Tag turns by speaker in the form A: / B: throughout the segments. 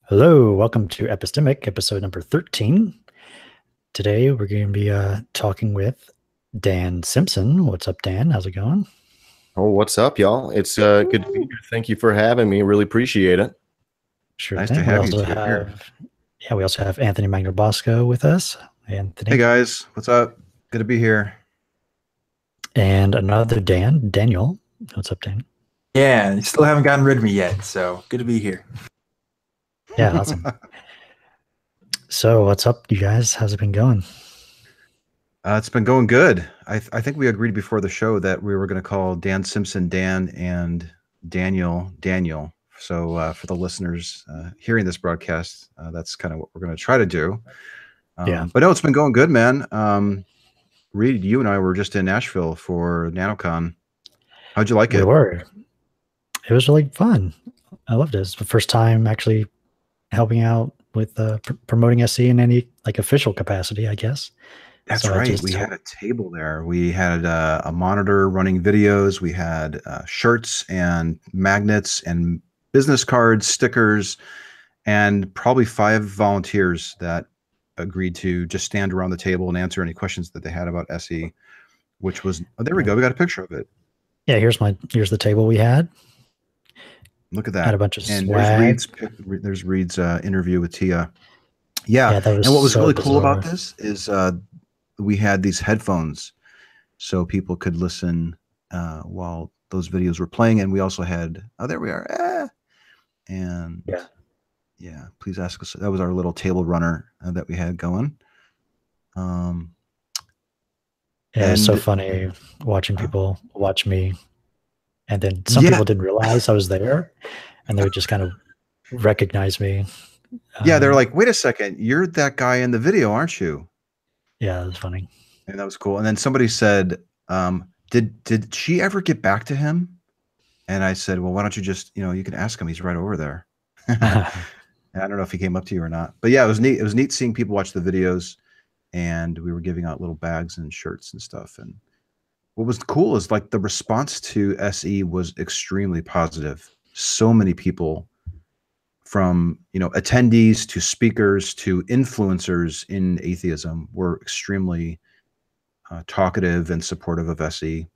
A: Hello, welcome to Epistemic, episode number 13. Today we're going to be talking with Dan Simpson. What's up, Dan? How's it going?
B: Oh, what's up, y'all? It's good to be here. Thank you for having me. Really appreciate it.
A: Sure
C: Nice
A: thing.
C: to
A: We
C: have you
A: also
C: two here.
A: we also have Anthony Magnobosco with us. Anthony.
C: Hey guys, what's up? Good to be here.
A: And another Dan, Daniel. What's up, Dan?
D: Yeah, you still haven't gotten rid of me yet, so good to be here.
A: Yeah, awesome. So what's up, you guys? How's it been going?
C: It's been going good. I think we agreed before the show that we were going to call Dan Simpson Dan and Daniel Daniel. So for the listeners hearing this broadcast, that's kind of what we're going to try to do.
A: Yeah.
C: But no, it's been going good, man. Reid, you and I were just in Nashville for NaNoCon. How'd you like it?
A: We were. It was really fun. I loved it. It's the first time actually helping out with promoting SE in any official capacity, I guess.
C: That's right. We had a table there. We had a monitor running videos. We had shirts and magnets and business cards, stickers, and probably 5 volunteers that agreed to just stand around the table and answer any questions that they had about SE, which was, oh, there we go. We got a picture of it.
A: Yeah, here's the table we had.
C: Look at that.
A: Had a bunch of
C: and
A: swag.
C: There's Reid's interview with Tia. Yeah.
A: That was
C: and what was
A: so
C: really
A: bizarre.
C: cool about this is we had these headphones so people could listen while those videos were playing. And we also had, oh, there we are. And yeah, please ask us. That was our little table runner that we had going.
A: Yeah, it's so funny watching people watch me. And then some people didn't realize I was there, and they would just kind of recognize me.
C: Yeah, they're like, wait a second, you're that guy in the video, aren't you?
A: Yeah, that was funny.
C: And that was cool. And then somebody said, did she ever get back to him? And I said, well, why don't you just, you can ask him. He's right over there. I don't know if he came up to you or not. But yeah, it was neat. It was neat seeing people watch the videos, and we were giving out little bags and shirts and stuff. And what was cool is the response to SE was extremely positive. So many people, from attendees to speakers to influencers in atheism, were extremely talkative and supportive of SE.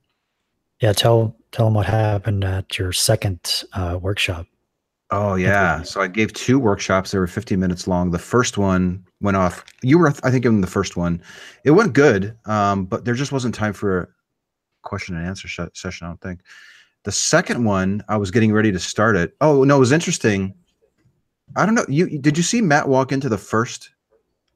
A: Yeah, tell them what happened at your second workshop.
C: Oh yeah, so I gave 2 workshops. They were 50 minutes long. The first one went off. You were, I think, in the first one. It went good, but there just wasn't time for a question and answer session, I don't think. The second one, I was getting ready to start it. Oh no, it was interesting. I don't know. Did you see Matt walk into the first?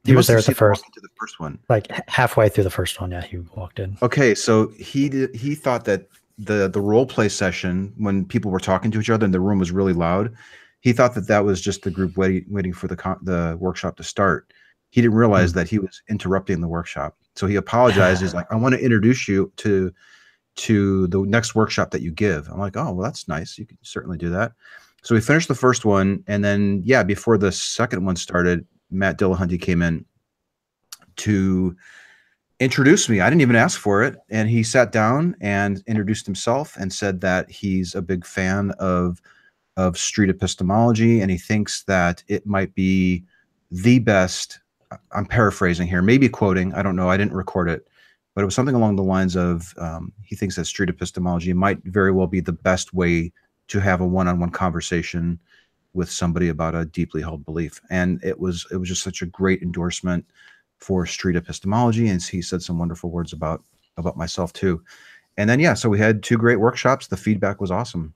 A: He was there at the first.
C: Into the first one,
A: like halfway through the first one. Yeah, he walked in.
C: Okay, so he thought that the role play session, when people were talking to each other and the room was really loud, he thought that was just the group waiting for the workshop to start. He didn't realize that he was interrupting the workshop. So he apologized. He's like, I want to introduce you to the next workshop that you give. I'm like, oh, well, that's nice. You can certainly do that. So we finished the first one, and then before the second one started, Matt Dillahunty came in to introduce me. I didn't even ask for it, and he sat down and introduced himself and said that he's a big fan of Street Epistemology, and he thinks that it might be the best. I'm paraphrasing here, maybe quoting. I don't know. I didn't record it, but it was something along the lines of he thinks that Street Epistemology might very well be the best way to have a one-on-one conversation with somebody about a deeply held belief. And it was just such a great endorsement for Street Epistemology, and he said some wonderful words about myself too. And then so we had 2 great workshops. The feedback was awesome.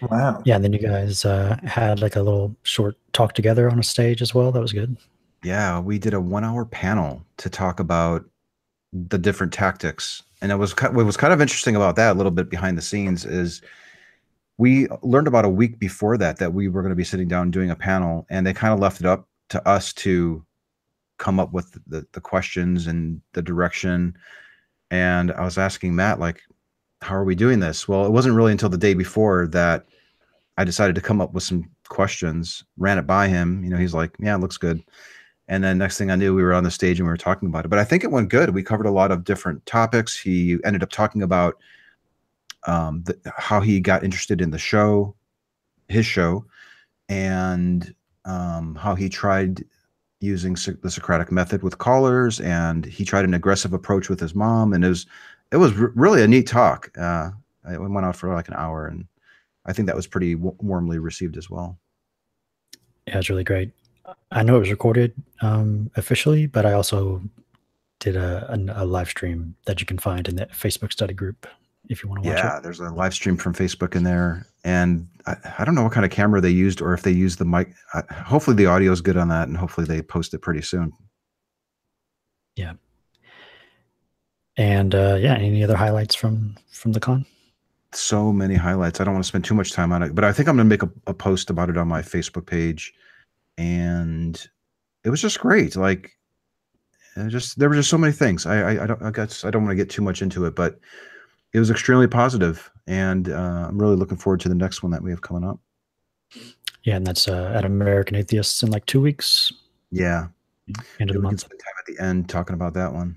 D: Wow.
A: Yeah, and then you guys had a little short talk together on a stage as well. That was good.
C: Yeah, we did a 1-hour panel to talk about the different tactics. And what was kind of interesting about that, a little bit behind the scenes, is we learned about a week before that we were going to be sitting down doing a panel, and they kind of left it up to us to come up with the questions and the direction. And I was asking Matt, how are we doing this? Well, it wasn't really until the day before that I decided to come up with some questions, ran it by him. He's like, yeah, it looks good. And then next thing I knew, we were on the stage and we were talking about it. But I think it went good. We covered a lot of different topics. He ended up talking about how he got interested in his show, and how he tried using the Socratic method with callers, and he tried an aggressive approach with his mom, and it was really a neat talk. It went out for like an hour, and I think that was pretty warmly received as well.
A: Yeah, it's really great. I know it was recorded officially, but I also did a live stream that you can find in the Facebook study group if you want to watch it.
C: Yeah, there's a live stream from Facebook in there, and I don't know what kind of camera they used, or if they used the mic. Hopefully the audio is good on that, and hopefully they post it pretty soon.
A: Yeah. And yeah, any other highlights from the con?
C: So many highlights. I don't want to spend too much time on it, but I think I'm going to make a post about it on my Facebook page. And it was just great. Like, there were just so many things. I don't want to get too much into it, but it was extremely positive, and I'm really looking forward to the next one that we have coming up.
A: Yeah, and that's at American Atheists in like 2 weeks.
C: Yeah,
A: end of the month.
C: Spend time at the end talking about that one.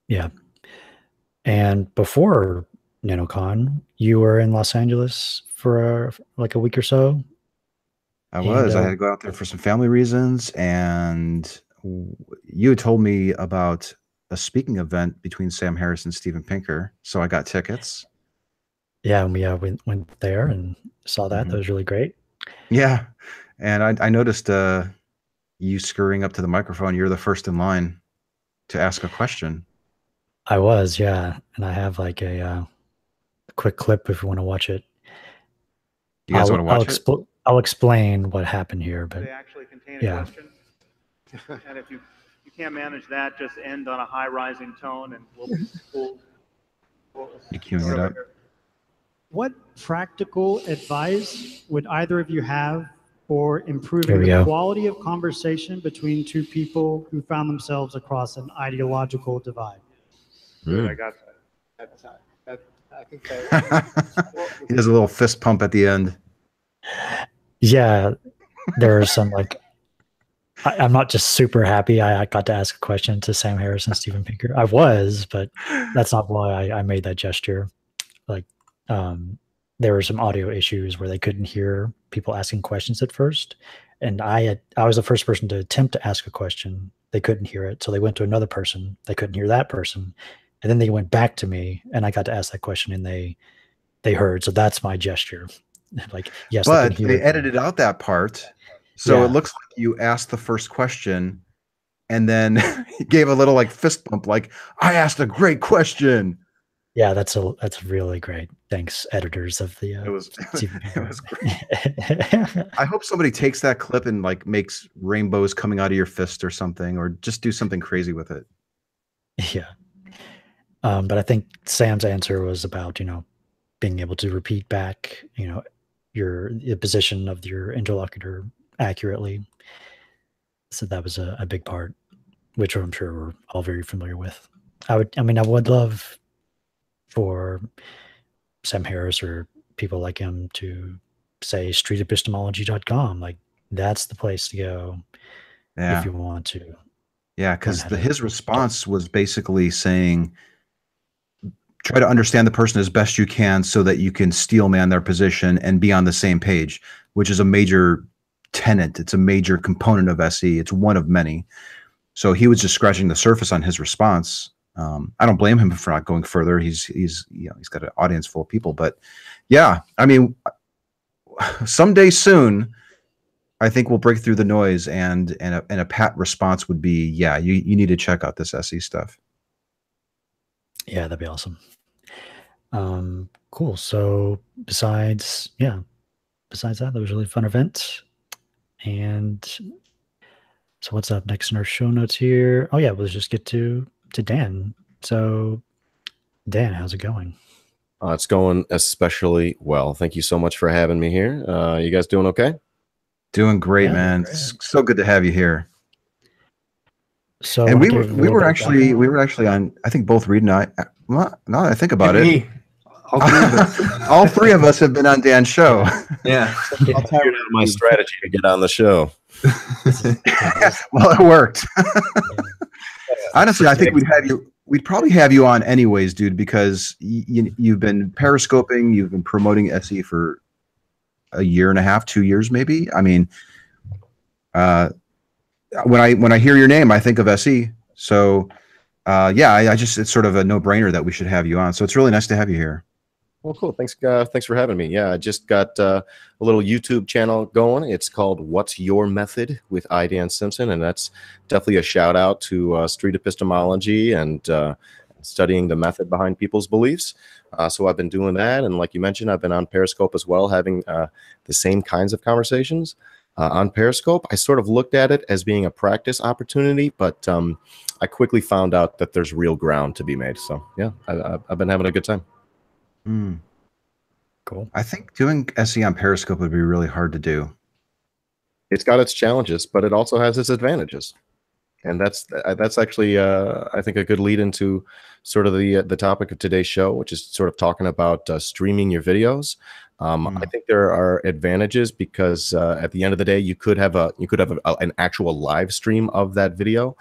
A: Yeah, and before NaNoCon, you were in Los Angeles for like a week or so.
C: I was. I had to go out there for some family reasons, and you had told me about a speaking event between Sam Harris and Steven Pinker, so I got tickets.
A: Yeah, and we went there and saw that. That was really great.
C: Yeah, and I noticed you scurrying up to the microphone. You're the first in line to ask a question.
A: I was, yeah, and I have like a quick clip if you want to watch it.
C: You guys want to watch it?
A: I'll explain what happened here, but
E: they actually contain a question. And if you can't manage that, just end on a high rising tone, and we'll
C: you queuing it up.
F: What practical advice would either of you have for improving the quality of conversation between two people who found themselves across an ideological divide?
E: I got that. I think that.
C: He does a little fist pump at the end.
A: Yeah, there are some like. I'm not just super happy I got to ask a question to Sam Harris and Steven Pinker. I was, but that's not why I made that gesture. Like, there were some audio issues where they couldn't hear people asking questions at first, and I was the first person to attempt to ask a question. They couldn't hear it, so they went to another person. They couldn't hear that person, and then they went back to me, and I got to ask that question, and they heard. So that's my gesture. Like, yes,
C: but they edited out that part. So it looks like you asked the first question and then gave a little like fist bump, like, I asked a great question.
A: Yeah, that's really great. Thanks, editors of the
C: it was great. I hope somebody takes that clip and like makes rainbows coming out of your fist or something, or just do something crazy with it.
A: Yeah. But I think Sam's answer was about, being able to repeat back, the position of your interlocutor accurately. So that was a big part, which I'm sure we're all very familiar with. I would love for Sam Harris or people like him to say streetepistemology.com. Like, that's the place to go if you want to.
C: Yeah, because his response was basically saying, try to understand the person as best you can so that you can steel man their position and be on the same page, which is a major tenet. It's a major component of SE. It's one of many. So he was just scratching the surface on his response. I don't blame him for not going further. He's got an audience full of people, but yeah, I mean, someday soon, I think we'll break through the noise, and a pat response would be, yeah, you need to check out this SE stuff.
A: Yeah, that'd be awesome. Cool. So besides that, that was a really fun event. And so what's up next in our show notes here? Oh yeah, let's just get to Dan. So Dan, how's it going?
B: It's going especially well. Thank you so much for having me here. You guys doing okay?
C: Doing great, man. Great. It's so good to have you here.
A: So,
C: and we were actually on, I think both Reid and I. Well, now that I think about it, all three of us have been on Dan's show.
D: Yeah,
B: I'll tell you my strategy to get on the show.
C: Well, it worked. Honestly, I think we'd probably have you on anyways, dude, because you've been periscoping, you've been promoting SE for a year and a half, 2 years, maybe. I mean, when I hear your name, I think of SE. So yeah, I just, it's sort of a no-brainer that we should have you on. So it's really nice to have you here.
B: Well, cool. Thanks for having me. Yeah, I just got a little YouTube channel going. It's called What's Your Method with Dan Simpson, and that's definitely a shout out to Street Epistemology and studying the method behind people's beliefs. So I've been doing that, and like you mentioned, I've been on Periscope as well, having the same kinds of conversations on Periscope. I sort of looked at it as being a practice opportunity, but I quickly found out that there's real ground to be made. So yeah, I've been having a good time.
A: Cool.
C: I think doing SE on Periscope would be really hard to do.
B: It's got its challenges, but it also has its advantages. And that's actually, I think, a good lead into sort of the topic of today's show, which is sort of talking about streaming your videos. I think there are advantages because at the end of the day, you could have an actual live stream of that video,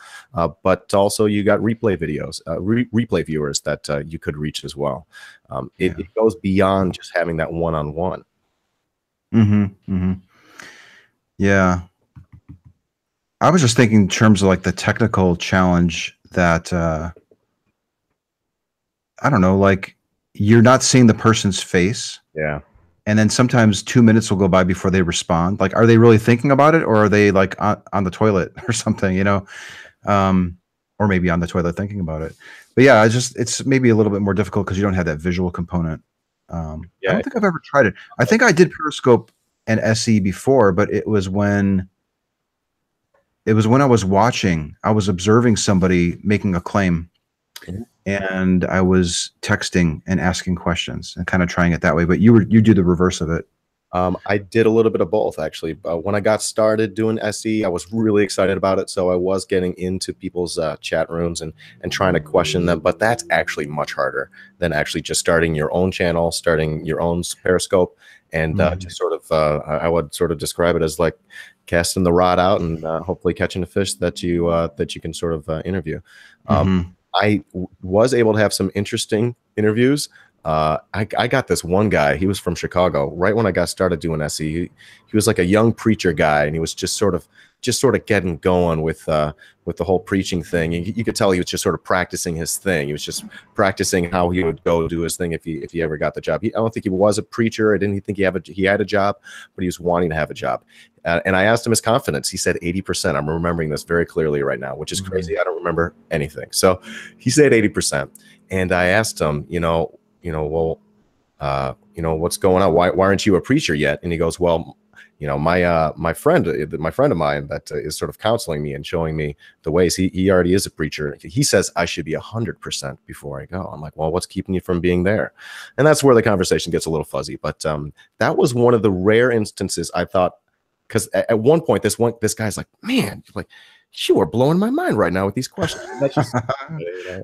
B: but also you got replay videos, replay viewers that you could reach as well. It goes beyond just having that one-on-one.
C: Yeah. I was just thinking in terms of like the technical challenge that, I don't know, like you're not seeing the person's face.
B: Yeah.
C: And then sometimes 2 minutes will go by before they respond. Like, are they really thinking about it, or are they like on the toilet or something, you know? Or maybe on the toilet thinking about it. But yeah, it's maybe a little bit more difficult because you don't have that visual component. I don't think I've ever tried it. I think I did Periscope and SE before, but it was when I was observing somebody making a claim, and I was texting and asking questions and kind of trying it that way. But you do the reverse of it.
B: I did a little bit of both, actually. When I got started doing SE, I was really excited about it. So I was getting into people's chat rooms and trying to question them. But that's actually much harder than actually just starting your own channel, starting your own Periscope, and just sort of, I would sort of describe it as like casting the rod out and hopefully catching a fish that you can sort of interview. I was able to have some interesting interviews. I got this one guy. He was from Chicago. Right when I got started doing SE, he was like a young preacher guy, and he was just sort of getting going with the whole preaching thing. You could tell he was just sort of practicing his thing. He was just practicing how he would go do his thing if he ever got the job. I don't think he was a preacher. I didn't think he had a job, but he was wanting to have a job. And I asked him his confidence. He said 80%. I'm remembering this very clearly right now, which is crazy. I don't remember anything. So he said 80%, and I asked him, well, what's going on? Why aren't you a preacher yet? And he goes, well, my friend of mine that is sort of counseling me and showing me the ways, he already is a preacher. He says I should be 100% before I go. I'm like, well, what's keeping you from being there? And that's where the conversation gets a little fuzzy. But that was one of the rare instances I thought, because at one point this guy's like, man, like, you are blowing my mind right now with these questions. That's just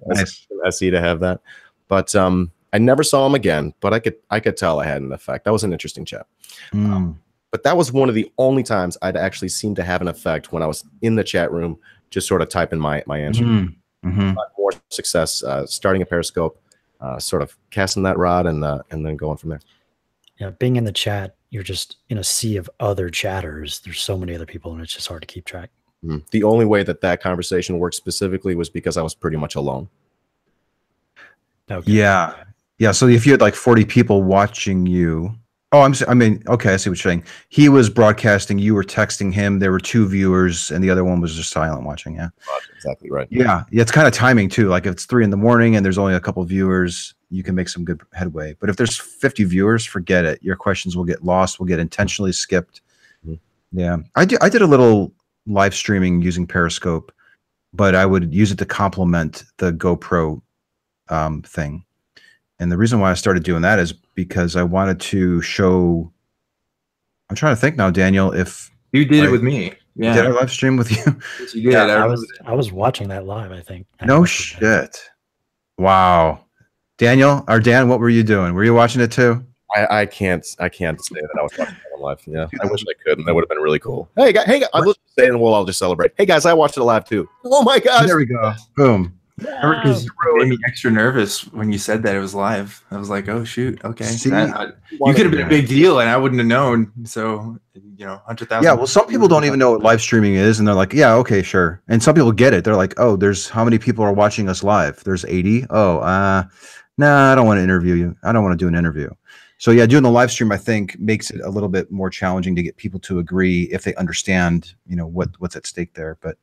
B: nice. SE to have that. But I never saw him again, but I could tell I had an effect. That was an interesting chat. But that was one of the only times I'd actually seemed to have an effect when I was in the chat room, just sort of typing my answer. More success starting a Periscope, sort of casting that rod, and then going from there.
A: Yeah, being in the chat, you're just in a sea of other chatters. There's so many other people, and it's just hard to keep track.
B: The only way that conversation worked specifically was because I was pretty much alone.
A: Okay.
C: Yeah. So if you had like 40 people watching you, okay, I see what you're saying. He was broadcasting, you were texting him. There were 2 viewers, and the other one was just silent watching. Yeah,
B: exactly right.
C: Yeah. It's kind of timing too. Like if it's 3 in the morning and there's only a couple viewers, you can make some good headway. But if there's 50 viewers, forget it. Your questions will get lost, will get intentionally skipped. Yeah, I did a little live streaming using Periscope, but I would use it to complement the GoPro thing. And the reason why I started doing that is because I wanted to show, I'm trying to think now, Daniel, if
D: you did it with me. Yeah.
C: Did I live stream with you?
D: Yes, you did.
A: Yeah, I was watching that live, I think.
C: No shit. Wow. Daniel or Dan, what were you doing? Were you watching it too?
B: I can't say that I was watching it live. Yeah, I wish I could, and that would have been really cool. Hey guys, I'm just saying, we'll all just celebrate. Hey guys, I watched it live too. Oh my gosh.
C: There we go. Boom.
D: Because you made me extra nervous when you said that it was live. I was like, oh shoot, okay.
C: See,
D: you could have been a big deal and I wouldn't have known. So, 100,000.
C: Yeah, well, some people don't even know what live streaming is, and they're like, yeah, okay, sure. And some people get it. They're like, oh, there's how many people are watching us live? There's 80. Oh, nah, I don't want to interview you. I don't want to do an interview. So yeah, doing the live stream, I think, makes it a little bit more challenging to get people to agree if they understand, what's at stake there. But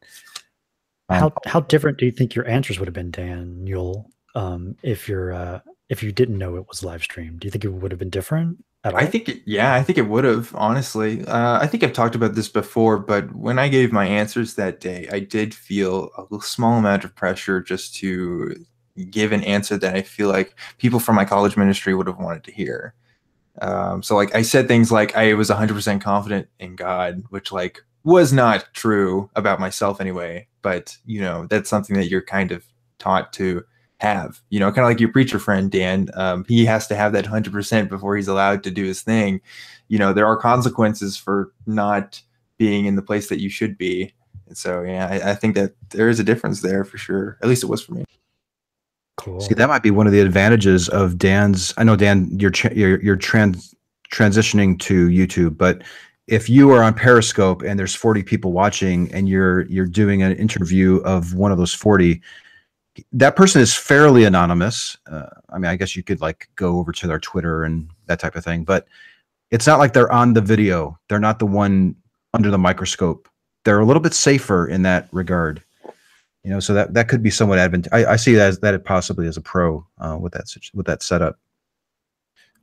A: how different do you think your answers would have been, Daniel, if you didn't know it was live streamed? Do you think it would have been different at all?
D: I think it would have, honestly. I think I've talked about this before, but when I gave my answers that day, I did feel a small amount of pressure just to give an answer that I feel like people from my college ministry would have wanted to hear. So like I said things like I was 100% confident in God, which like was not true about myself anyway. But, that's something that you're kind of taught to have, kind of like your preacher friend, Dan. He has to have that 100% before he's allowed to do his thing. There are consequences for not being in the place that you should be. And so, yeah, I think that there is a difference there for sure. At least it was for me.
A: Cool.
C: See, that might be one of the advantages of Dan's. I know, Dan, you're transitioning to YouTube, but if you are on Periscope and there's 40 people watching and you're doing an interview of one of those 40, that person is fairly anonymous. I mean, I guess you could like go over to their Twitter and that type of thing, but it's not like they're on the video. They're not the one under the microscope. They're a little bit safer in that regard. So that could be somewhat advantageous. I see that possibly as a pro with that setup.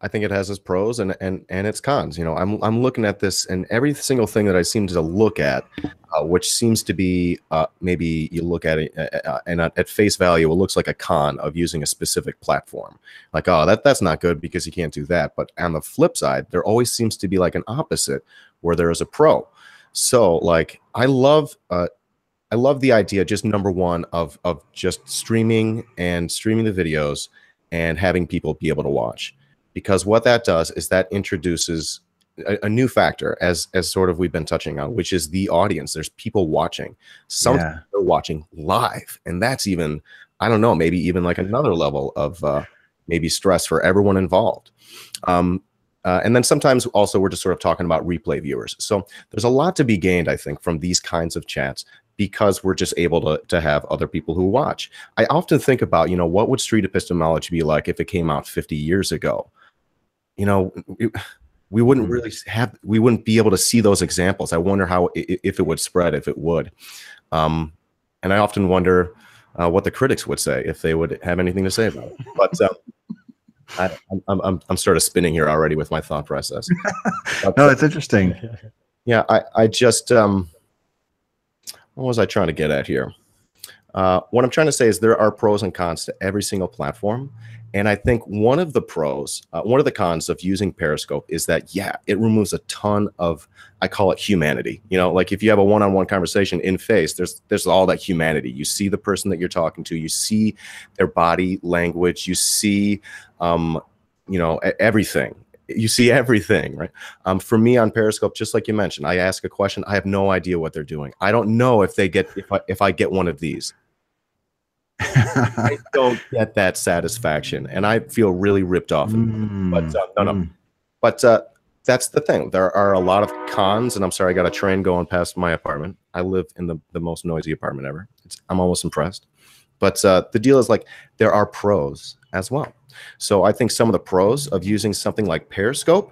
B: I think it has its pros and its cons. I'm looking at this, and every single thing that I seem to look at, which seems to be maybe you look at it and at face value, it looks like a con of using a specific platform. Like, oh, that's not good because you can't do that. But on the flip side, there always seems to be like an opposite where there is a pro. So like I love the idea, just number one, of just streaming the videos and having people be able to watch. Because what that does is that introduces a new factor, as sort of we've been touching on, which is the audience. There's people watching. Some people are watching live. And that's even, I don't know, maybe even like another level of maybe stress for everyone involved. And then sometimes also we're just sort of talking about replay viewers. So there's a lot to be gained, I think, from these kinds of chats, because we're just able to have other people who watch. I often think about, what would Street Epistemology be like if it came out 50 years ago? We wouldn't really we wouldn't be able to see those examples. I wonder if it would spread, if it would. And I often wonder what the critics would say, if they would have anything to say about it. But I'm sort of spinning here already with my thought process. But,
C: no, it's interesting.
B: Yeah, I just, what was I trying to get at here? What I'm trying to say is there are pros and cons to every single platform. And I think one of the cons of using Periscope is that, yeah, it removes a ton of, I call it humanity. Like if you have a one-on-one conversation in face, there's all that humanity. You see the person that you're talking to, you see their body language, you see, everything. You see everything, right? For me on Periscope, just like you mentioned, I ask a question. I have no idea what they're doing. I don't know if I get one of these. I don't get that satisfaction, and I feel really ripped off. But no. But that's the thing. There are a lot of cons, and I'm sorry, I got a train going past my apartment. I live in the most noisy apartment ever. I'm almost impressed. But the deal is like there are pros as well. So I think some of the pros of using something like Periscope.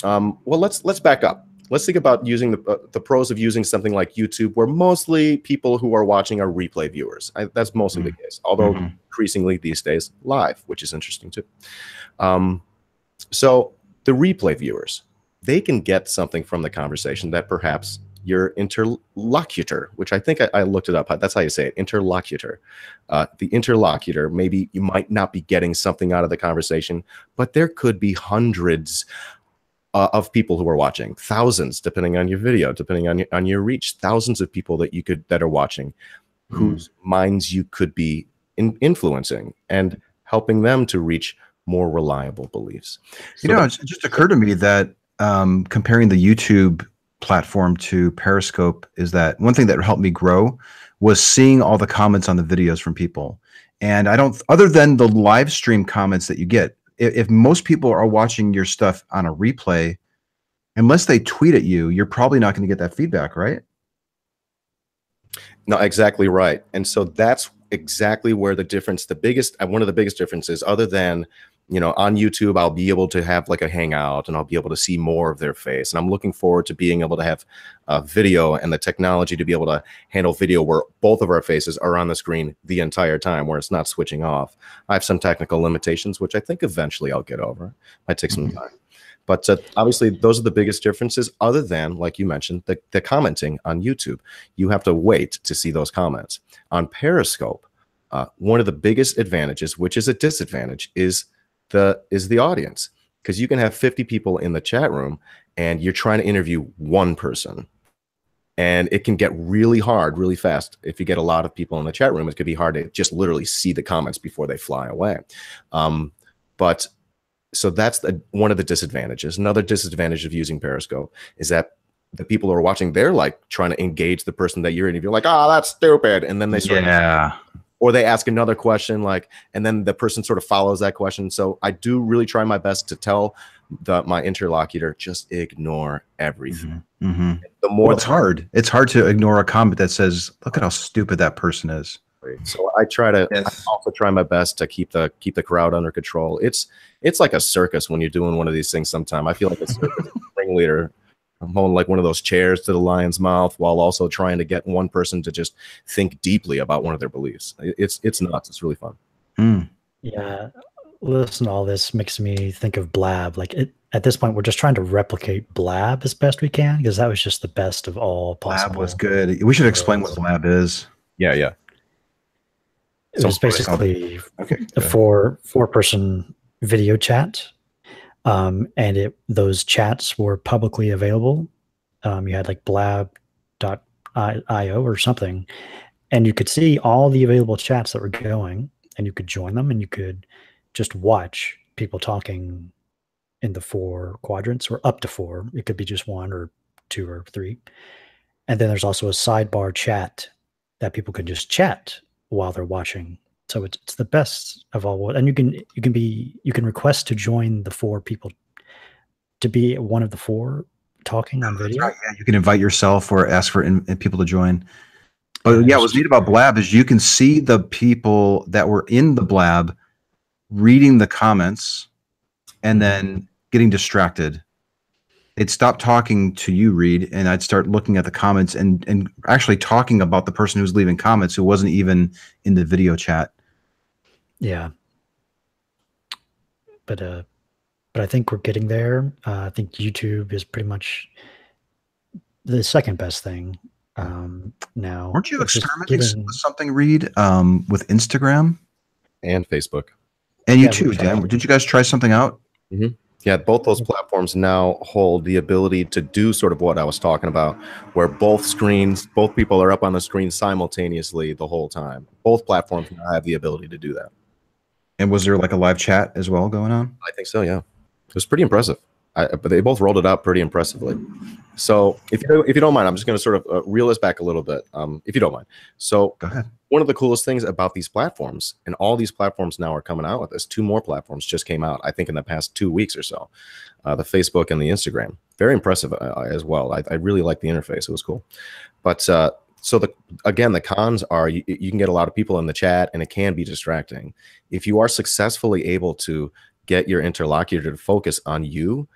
B: Well, let's back up. Let's think about using the pros of using something like YouTube, where mostly people who are watching are replay viewers. That's mostly the case, although increasingly these days live, which is interesting too. So the replay viewers, they can get something from the conversation that perhaps your interlocutor, which I think I looked it up. That's how you say it, interlocutor. The interlocutor, maybe you might not be getting something out of the conversation, but there could be hundreds of people who are watching, thousands, depending on your video, depending on your reach, thousands of people that are watching, whose minds you could be influencing and helping them to reach more reliable beliefs.
C: So it just occurred to me that comparing the YouTube platform to Periscope is that one thing that helped me grow was seeing all the comments on the videos from people. And I don't, other than the live stream comments that you get, if most people are watching your stuff on a replay, unless they tweet at you, you're probably not going to get that feedback, right?
B: No, exactly right. And so that's exactly where the difference, one of the biggest differences, other than, you know, on YouTube, I'll be able to have like a hangout and I'll be able to see more of their face. And I'm looking forward to being able to have video and the technology to be able to handle video where both of our faces are on the screen the entire time, where it's not switching off. I have some technical limitations, which I think eventually I'll get over. Might take some time. But obviously, those are the biggest differences, other than, like you mentioned, the commenting on YouTube. You have to wait to see those comments. On Periscope, one of the biggest advantages, which is a disadvantage, is the audience. Because you can have 50 people in the chat room, and you're trying to interview one person. And it can get really hard really fast. If you get a lot of people in the chat room, it could be hard to just literally see the comments before they fly away. So that's one of the disadvantages. Another disadvantage of using Periscope is that the people who are watching, they're like trying to engage the person that you're interviewing, like, oh, that's stupid. And then they sort of, or they ask another question, like, and then the person sort of follows that question. So I do really try my best to tell my interlocutor, just ignore everything. The more
C: it's hard to ignore a comment that says, look at how stupid that person is.
B: So I try to I also try my best to keep the crowd under control. It's like a circus when you're doing one of these things. Sometimes I feel like a circus ringleader. I'm holding like one of those chairs to the lion's mouth while also trying to get one person to just think deeply about one of their beliefs. It's nuts. It's really fun.
A: Yeah, listen to all this makes me think of Blab. Like at this point, we're just trying to replicate Blab as best we can, because that was just the best of all possible.
C: Blab was good. We should explain what Blab is.
B: Yeah.
A: It was basically a four-person video chat, and those chats were publicly available. You had like blab.io or something, and you could see all the available chats that were going, and you could join them, and you could just watch people talking in the 4 quadrants, or up to 4. It could be just 1 or 2 or 3. And then there's also a sidebar chat that people can just chat while they're watching. So it's the best of all. And you can request to join the 4 people, to be one of the 4 talking on video.
C: Right, yeah, you can invite yourself or ask for people to join. But yeah, what's neat about Blab is you can see the people that were in the Blab reading the comments and then getting distracted. They'd stop talking to you, Reid, and I'd start looking at the comments and actually talking about the person who's leaving comments who wasn't even in the video chat.
A: Yeah. But I think we're getting there. I think YouTube is pretty much the second best thing now.
C: Weren't you experimenting with something, Reid, with Instagram?
B: And Facebook.
C: And you too, Dan. Did you guys try something out?
B: Yeah, both those platforms now hold the ability to do sort of what I was talking about, where both people are up on the screen simultaneously the whole time. Both platforms now have the ability to do that.
C: And was there like a live chat as well going on?
B: I think so, yeah. It was pretty impressive. But they both rolled it out pretty impressively. So if you don't mind, I'm just going to sort of reel us back a little bit, if you don't mind. So
C: go ahead.
B: One of the coolest things about these platforms, and all these platforms now are coming out with this, 2 more platforms just came out, I think, in the past 2 weeks or so. The Facebook and the Instagram. Very impressive as well. I really like the interface. It was cool. But so the cons are you can get a lot of people in the chat, and it can be distracting. If you are successfully able to get your interlocutor to focus on you,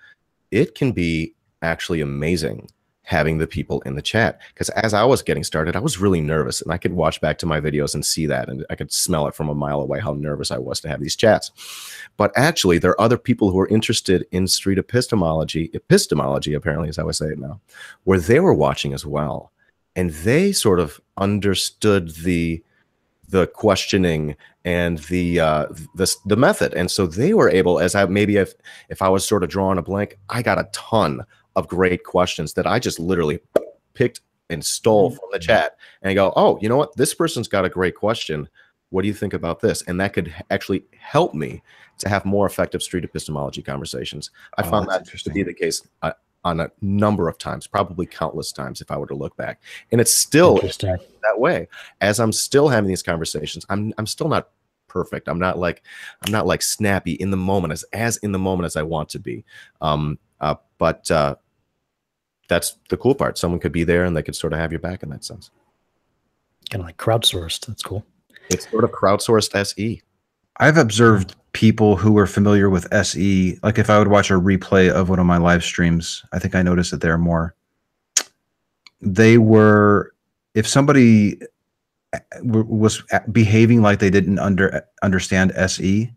B: it can be actually amazing having the people in the chat. Because as I was getting started, I was really nervous, and I could watch back to my videos and see that, and I could smell it from a mile away how nervous I was to have these chats. But actually, there are other people who are interested in street epistemology apparently is how I say it now, where they were watching as well. And they sort of understood the questioning and the method, and so they were able, as if I was sort of drawing a blank, I got a ton of great questions that I just literally picked and stole from the chat, and I go, oh, you know what, this person's got a great question, what do you think about this? And that could actually help me to have more effective street epistemology conversations. I found that to be the case on a number of times, probably countless times if I were to look back. And it's still that way. As I'm still having these conversations, I'm still not perfect. I'm not like snappy in the moment, as in the moment as I want to be. But that's the cool part. Someone could be there and they could sort of have your back in that sense.
A: Kind of like crowdsourced. That's cool.
B: It's sort of crowdsourced SE.
C: I've observed people who are familiar with SE. Like if I would watch a replay of one of my live streams, I think I noticed that there are more. They were, if somebody was behaving like they didn't understand SE,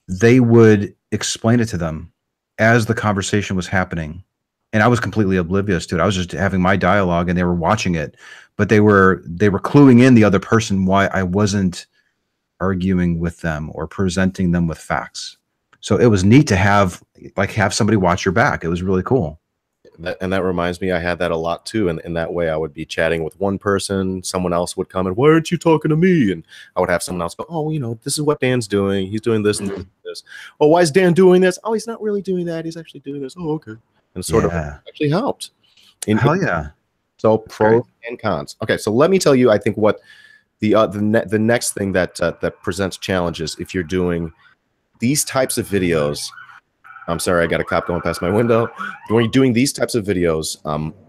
C: they would explain it to them as the conversation was happening. And I was completely oblivious to it. I was just having my dialogue and they were watching it, but they were cluing in the other person why I wasn't arguing with them or presenting them with facts. So it was neat to have somebody watch your back. It was really cool.
B: And that reminds me, I had that a lot too. And in that way, I would be chatting with one person, someone else would come and, why aren't you talking to me? And I would have someone else go, oh, this is what Dan's doing. He's doing this and this. Oh, why is Dan doing this? Oh, he's not really doing that. He's actually doing this. Oh, okay. And sort of actually helped.
C: Hell yeah.
B: So pros and cons. Okay, so let me tell you, I think what the next thing that presents challenges if you're doing these types of videos. I'm sorry, I got a cop going past my window. When you're doing these types of videos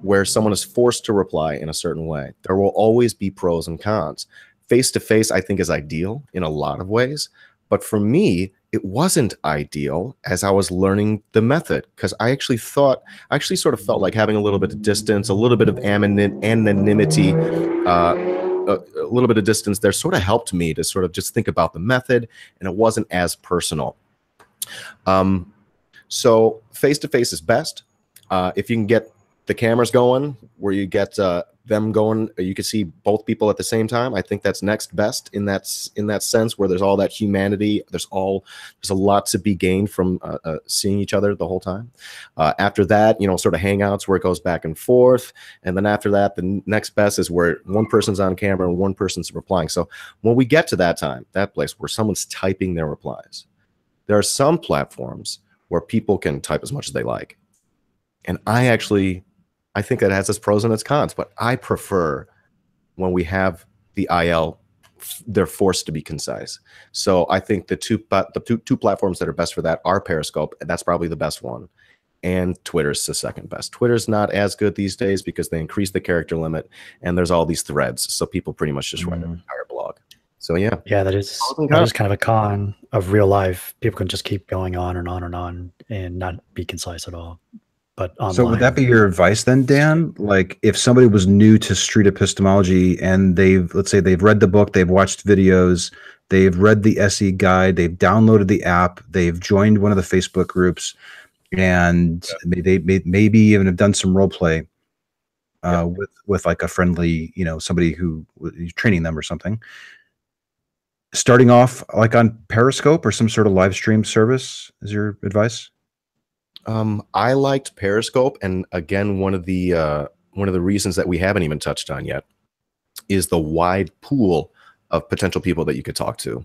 B: where someone is forced to reply in a certain way, there will always be pros and cons. Face-to-face, I think, is ideal in a lot of ways. But for me, it wasn't ideal as I was learning the method, because I actually sort of felt like having a little bit of distance, a little bit of anonymity, a little bit of distance there sort of helped me to sort of just think about the method, and it wasn't as personal. So face-to-face is best. If you can get the cameras going, where you get them going, you can see both people at the same time. I think that's next best in that sense, where there's all that humanity. There's a lot to be gained from seeing each other the whole time. After that, sort of hangouts where it goes back and forth, and then after that, the next best is where one person's on camera and one person's replying. So when we get to that place where someone's typing their replies, there are some platforms where people can type as much as they like. And I think that has its pros and its cons, but I prefer when we have the IL, they're forced to be concise. So I think the two platforms that are best for that are Periscope, and that's probably the best one, and Twitter's the second best. Twitter's not as good these days because they increased the character limit, and there's all these threads, so people pretty much just write an entire blog. So yeah,
A: that is kind of a con of real life. People can just keep going on and on and on and not be concise at all. But online.
C: So would that be your advice then, Dan? Like if somebody was new to street epistemology and let's say they've read the book, they've watched videos, they've read the SE guide, they've downloaded the app, they've joined one of the Facebook groups, and they maybe even have done some role play with like a friendly, somebody who is training them or something. Starting off like on Periscope or some sort of live stream service is your advice?
B: I liked Periscope, and again, one of the reasons that we haven't even touched on yet is the wide pool of potential people that you could talk to.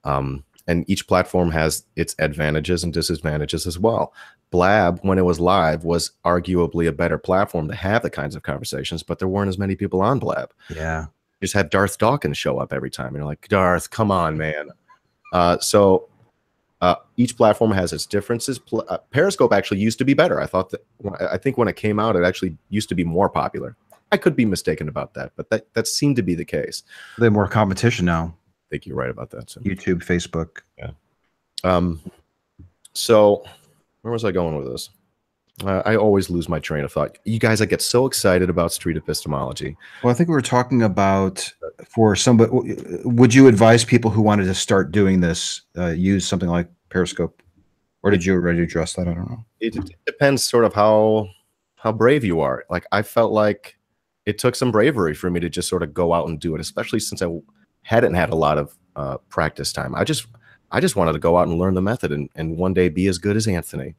B: And each platform has its advantages and disadvantages as well. Blab, when it was live, was arguably a better platform to have the kinds of conversations, but there weren't as many people on Blab.
C: Yeah.
B: You just have Darth Dawkins show up every time. And you're like, Darth, come on, man. So each platform has its differences. Periscope actually used to be better. I think when it came out, it actually used to be more popular. I could be mistaken about that, but that seemed to be the case.
C: They have more competition now.
B: I think you're right about that. So.
C: YouTube, Facebook.
B: Yeah. So where was I going with this? I always lose my train of thought. You guys, I get so excited about street epistemology.
C: Well, I think we were talking about for somebody. Would you advise people who wanted to start doing this use something like Periscope, or did you already address that? I don't know.
B: It depends, sort of how brave you are. Like I felt like it took some bravery for me to just sort of go out and do it, especially since I hadn't had a lot of practice time. I just wanted to go out and learn the method and one day be as good as Anthony.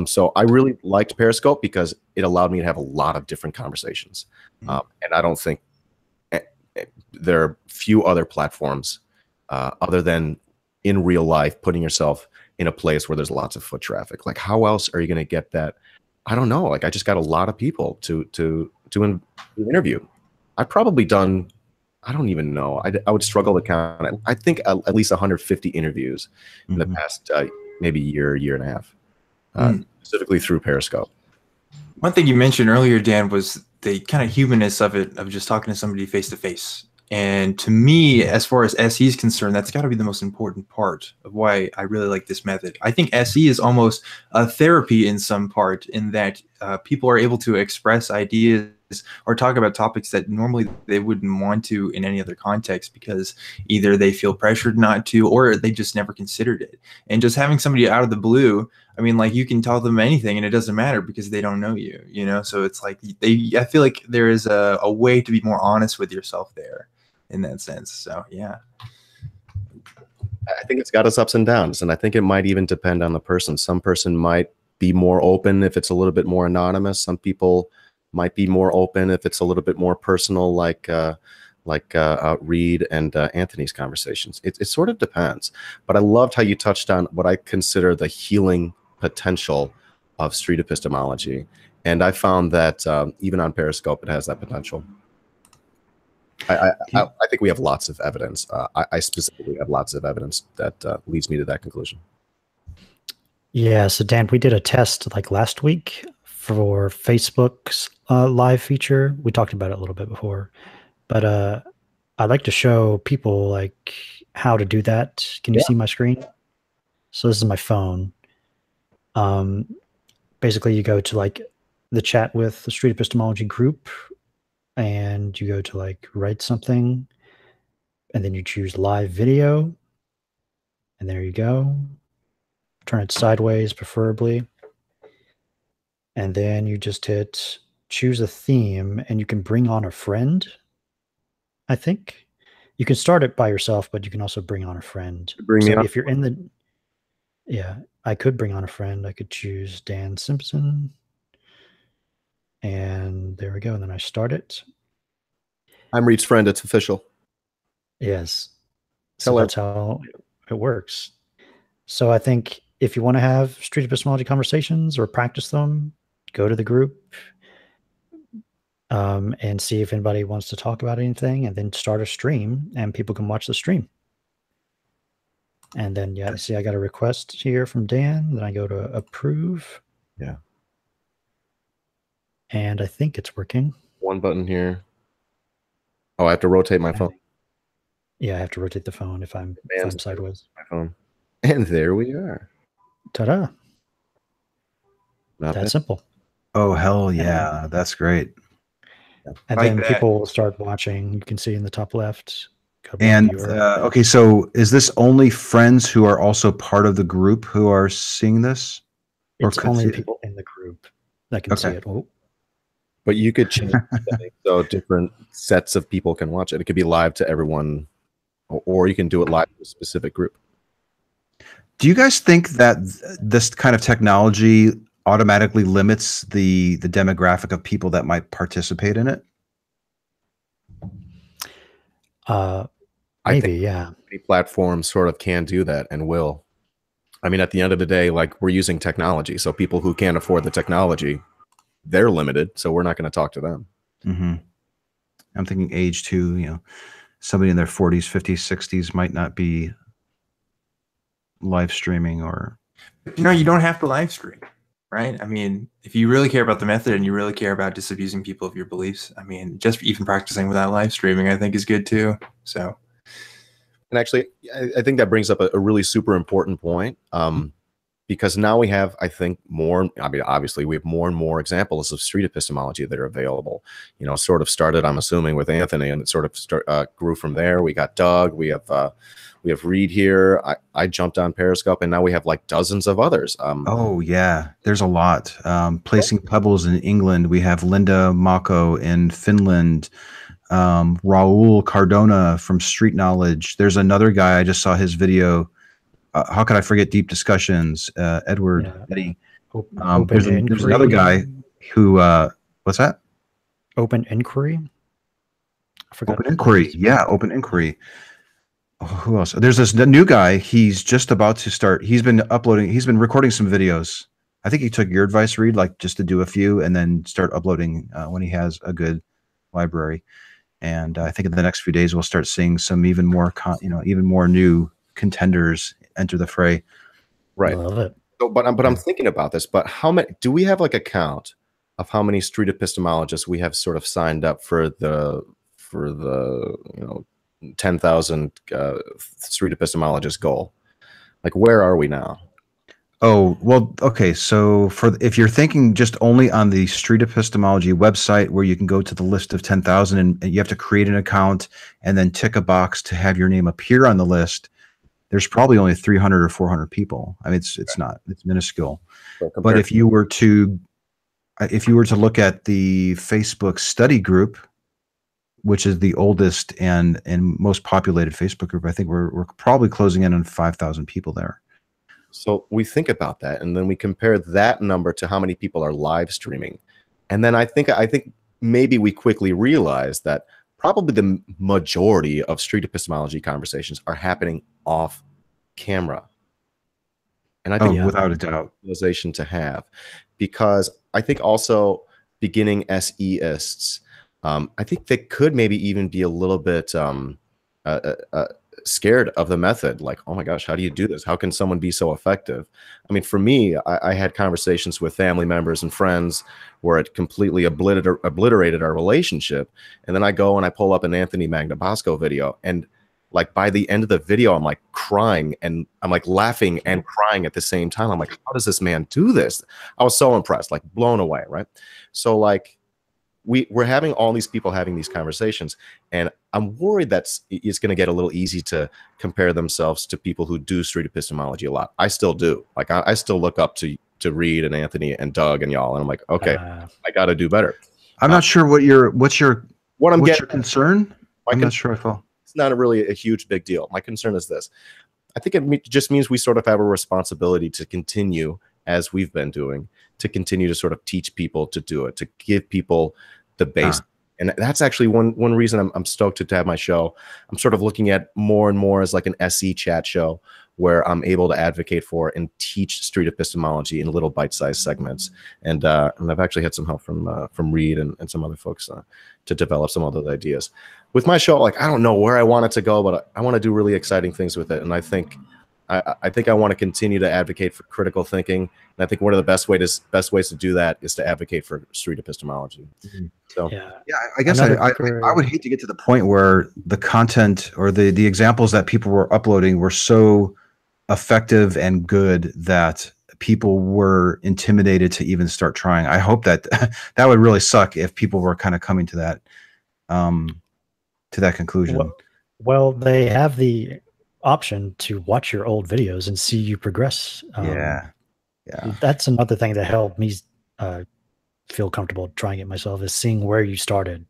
B: So I really liked Periscope because it allowed me to have a lot of different conversations. And I don't think there are few other platforms other than in real life, putting yourself in a place where there's lots of foot traffic. Like how else are you going to get that I don't know. Like I just got a lot of people to interview. I've probably done, I don't even know. I would struggle to count. I think at least 150 interviews in the past maybe year and a half, specifically through Periscope.
D: One thing you mentioned earlier, Dan, was the kind of humanness of it, of just talking to somebody face to face. And to me, as far as SE is concerned, that's got to be the most important part of why I really like this method. I think SE is almost a therapy in some part, in that people are able to express ideas or talk about topics that normally they wouldn't want to in any other context, because either they feel pressured not to, or they just never considered it. And just having somebody out of the blue, I mean, like, you can tell them anything and it doesn't matter because they don't know you, you know? So it's like, I feel like there is a way to be more honest with yourself there in that sense. So, yeah.
B: I think it's got its ups and downs, and I think it might even depend on the person. Some person might be more open if it's a little bit more anonymous. Some people might be more open if it's a little bit more personal, like Reid and Anthony's conversations. It sort of depends. But I loved how you touched on what I consider the healing potential of street epistemology. And I found that even on Periscope, it has that potential. I think we have lots of evidence. I specifically have lots of evidence that leads me to that conclusion. Yeah,
A: so Dan, we did a test like last week for Facebook's live feature. We talked about it a little bit before, but I'd like to show people like how to do that. Can you see my screen? So this is my phone. Basically, you go to like the chat with the Street Epistemology group, and you go to like write something, and then you choose live video, and there you go. Turn it sideways, preferably. And then you just hit choose a theme, and you can bring on a friend. I think you can start it by yourself, but you can also bring on a friend. If you're in the, I could bring on a friend. I could choose Dan Simpson. And there we go. And then I start it.
B: I'm Reid's friend. It's official.
A: Yes. So that's how it works. So I think if you want to have street epistemology conversations or practice them, go to the group and see if anybody wants to talk about anything, and then start a stream and people can watch the stream. And then, see, I got a request here from Dan. Then I go to approve.
B: Yeah.
A: And I think it's working.
B: One button here. Oh, I have to rotate my phone.
A: Yeah, I have to rotate the phone if I'm sideways.
B: My phone. And there we are.
A: Ta-da.
B: Not
A: that
B: bad.
A: Simple.
C: Oh, hell yeah. That's great.
A: And then people will start watching. You can see in the top left.
C: And okay, so is this only friends who are also part of the group who are seeing this?
A: It's only people in the group that can see it. Oh.
B: But you could change it so different sets of people can watch it. It could be live to everyone, or you can do it live to a specific group.
C: Do you guys think that this kind of technology automatically limits the demographic of people that might participate in it?
A: Maybe, yeah.
B: Many platforms sort of can do that and will. I mean, at the end of the day, like, we're using technology, so people who can't afford the technology, they're limited, so we're not going to talk to them.
C: Mm-hmm. I'm thinking age too. You know, somebody in their 40s, 50s, 60s might not be live streaming, or
D: you know, you don't have to live stream, right? I mean, if you really care about the method and you really care about disabusing people of your beliefs, I mean, just even practicing without live streaming, I think, is good too. So,
B: and actually, I think that brings up a really super important point. Because now we have, I think, more, I mean, obviously we have more and more examples of street epistemology that are available. You know, sort of started, I'm assuming, with Anthony, and it sort of grew from there. We got Doug, we have Reid here. I jumped on Periscope, and now we have like dozens of others.
C: Oh yeah, there's a lot. Placing Pebbles in England. We have Linda Mako in Finland. Raul Cardona from Street Knowledge. There's another guy, I just saw his video. How could I forget Deep Discussions? Edward Eddie. There's another guy who, what's that?
A: Open Inquiry. I forgot.
C: Open Inquiry. Yeah, Open Inquiry. Oh, who else? There's this new guy. He's just about to start. He's been recording some videos. I think he took your advice, Reid, like just to do a few and then start uploading when he has a good library. And I think in the next few days we'll start seeing some even more, even more new contenders enter the fray.
B: Right.
A: Love it.
B: So, but I'm thinking about this. But how many do we have, like, a count of how many street epistemologists we have sort of signed up for the 10,000 street epistemologist goal? Like, where are we now?
C: Oh, well, okay. So if you're thinking just only on the Street Epistemology website, where you can go to the list of 10,000 and you have to create an account and then tick a box to have your name appear on the list, there's probably only 300 or 400 people. I mean, it's minuscule. But if you were to look at the Facebook study group, which is the oldest and most populated Facebook group, I think we're probably closing in on 5,000 people there.
B: So we think about that, and then we compare that number to how many people are live streaming. And then I think maybe we quickly realize that probably the majority of street epistemology conversations are happening off camera. And I think
C: without a doubt,
B: realization to have, because I think also beginning SE-ists, I think they could maybe even be a little bit scared of the method. Like, oh my gosh, how do you do this? How can someone be so effective? I mean, for me, I had conversations with family members and friends where it completely obliterated our relationship. And then I go and I pull up an Anthony Magnabosco video, and like by the end of the video, I'm like crying, and I'm like laughing and crying at the same time. I'm like, how does this man do this? I was so impressed, like blown away, right? So like we're having all these people having these conversations, and I'm worried that it's going to get a little easy to compare themselves to people who do street epistemology a lot. I still do. Like I still look up to Reid and Anthony and Doug and y'all, and I'm like, okay, I got to do better.
C: I'm not sure what's your concern. I'm not sure I follow.
B: It's not really a huge big deal. My concern is this. I think it just means we sort of have a responsibility to continue, as we've been doing, to continue to sort of teach people to do it, to give people the base. And that's actually one reason I'm stoked to have my show. I'm sort of looking at more and more as like an SE chat show where I'm able to advocate for and teach street epistemology in little bite-sized segments. And I've actually had some help from Reid and some other folks to develop some of those ideas. With my show, like, I don't know where I want it to go, but I want to do really exciting things with it. And I think I want to continue to advocate for critical thinking. And I think one of the best ways to do that is to advocate for street epistemology. Mm-hmm. So
C: yeah, I guess I would hate to get to the point where the content or the examples that people were uploading were so effective and good that people were intimidated to even start trying. I hope that that would really suck if people were kind of coming to that conclusion.
A: Well, they have the option to watch your old videos and see you progress.
C: Yeah.
A: That's another thing that helped me feel comfortable trying it myself, is seeing where you started.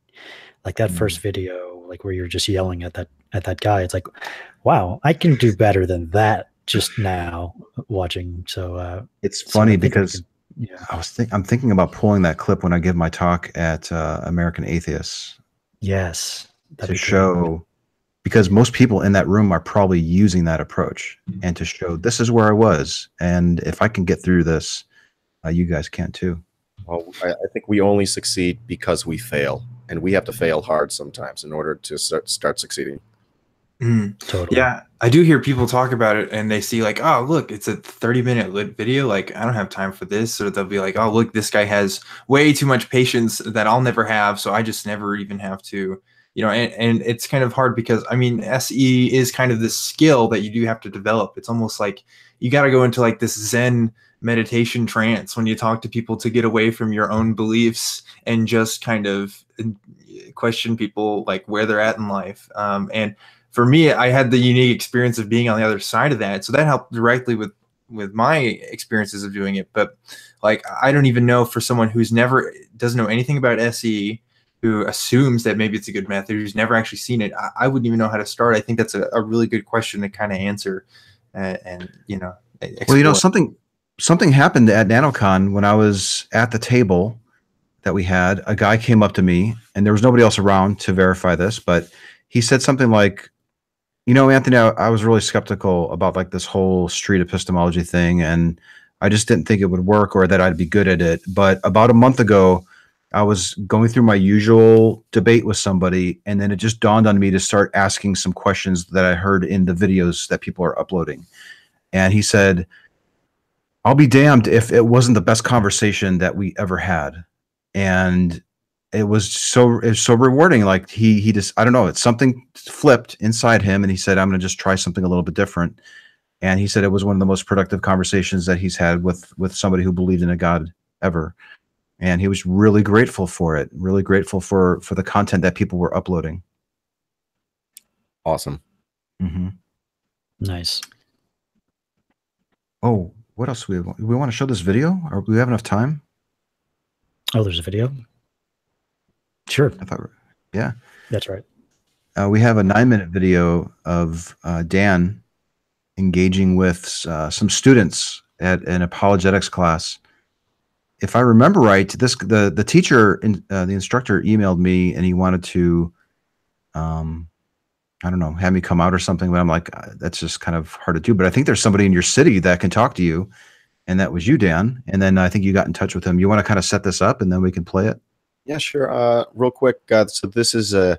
A: Like that first video, like where you're just yelling at that guy. It's like, wow, I can do better than that just now watching. So
C: it's funny because I'm thinking about pulling that clip when I give my talk at American Atheists.
A: Yes.
C: To show, because most people in that room are probably using that approach, and to show this is where I was, and if I can get through this, you guys can too.
B: Well, I think we only succeed because we fail, and we have to fail hard sometimes in order to start succeeding.
A: Totally.
D: Yeah, I do hear people talk about it, and they see like, oh, look, it's a 30-minute lit video. Like, I don't have time for this. Or they'll be like, oh, look, this guy has way too much patience that I'll never have, so I just never even have to. You know, and it's kind of hard because, I mean, SE is kind of this skill that you do have to develop. It's almost like you got to go into like this Zen meditation trance when you talk to people to get away from your own beliefs and just kind of question people like where they're at in life. And for me, I had the unique experience of being on the other side of that. So that helped directly with my experiences of doing it. But like, I don't even know, for someone who's doesn't know anything about SE, who assumes that maybe it's a good method, who's never actually seen it, I wouldn't even know how to start. I think that's a really good question to kind of answer, and you know, explore.
C: Well, you know, something happened at NaNoCon when I was at the table that we had. A guy came up to me, and there was nobody else around to verify this, but he said something like, you know, Anthony, I was really skeptical about like this whole street epistemology thing, and I just didn't think it would work or that I'd be good at it. But about a month ago, I was going through my usual debate with somebody, and then it just dawned on me to start asking some questions that I heard in the videos that people are uploading. And he said, I'll be damned if it wasn't the best conversation that we ever had. And it was so rewarding. Like he just, I don't know, it's something flipped inside him, and he said, I'm going to just try something a little bit different. And he said it was one of the most productive conversations that he's had with somebody who believed in a God ever. And he was really grateful for it, really grateful for the content that people were uploading.
B: Awesome.
C: Mm-hmm.
A: Nice.
C: Oh, what else do we want to show this video? Or do we have enough time?
A: Oh, there's a video? Sure.
C: I thought, yeah.
A: That's right.
C: We have a 9-minute video of Dan engaging with some students at an apologetics class. If I remember right, the teacher, the instructor emailed me, and he wanted to, I don't know, have me come out or something. But I'm like, that's just kind of hard to do. But I think there's somebody in your city that can talk to you, and that was you, Dan. And then I think you got in touch with him. You want to kind of set this up, and then we can play it?
B: Yeah, sure. Real quick. So this is an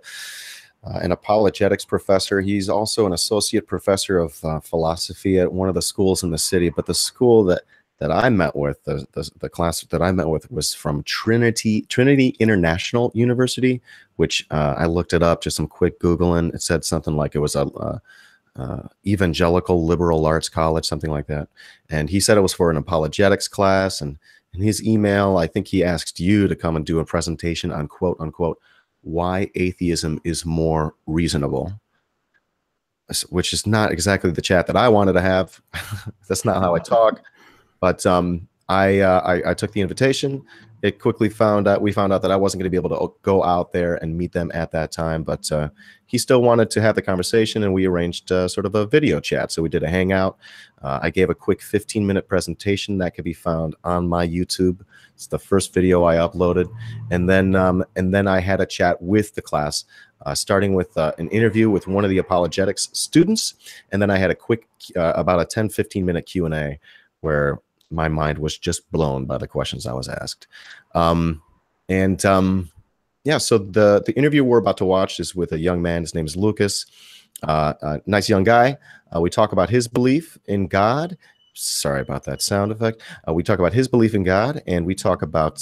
B: apologetics professor. He's also an associate professor of philosophy at one of the schools in the city. But the school that I met with, the class that I met with, was from Trinity International University, which I looked it up, just some quick Googling. It said something like it was a evangelical liberal arts college, something like that. And he said it was for an apologetics class. And in his email, I think he asked you to come and do a presentation on quote unquote why atheism is more reasonable, which is not exactly the chat that I wanted to have. That's not how I talk. But I took the invitation. It quickly we found out that I wasn't going to be able to go out there and meet them at that time. But he still wanted to have the conversation, and we arranged sort of a video chat. So we did a hangout. I gave a quick 15-minute presentation that could be found on my YouTube. It's the first video I uploaded, and then I had a chat with the class, starting with an interview with one of the apologetics students, and then I had a quick about a 10-15-minute Q&A where my mind was just blown by the questions I was asked. Yeah, so the interview we're about to watch is with a young man. His name is Lucas, a nice young guy. We talk about his belief in God. Sorry about that sound effect. We talk about his belief in God, and we talk about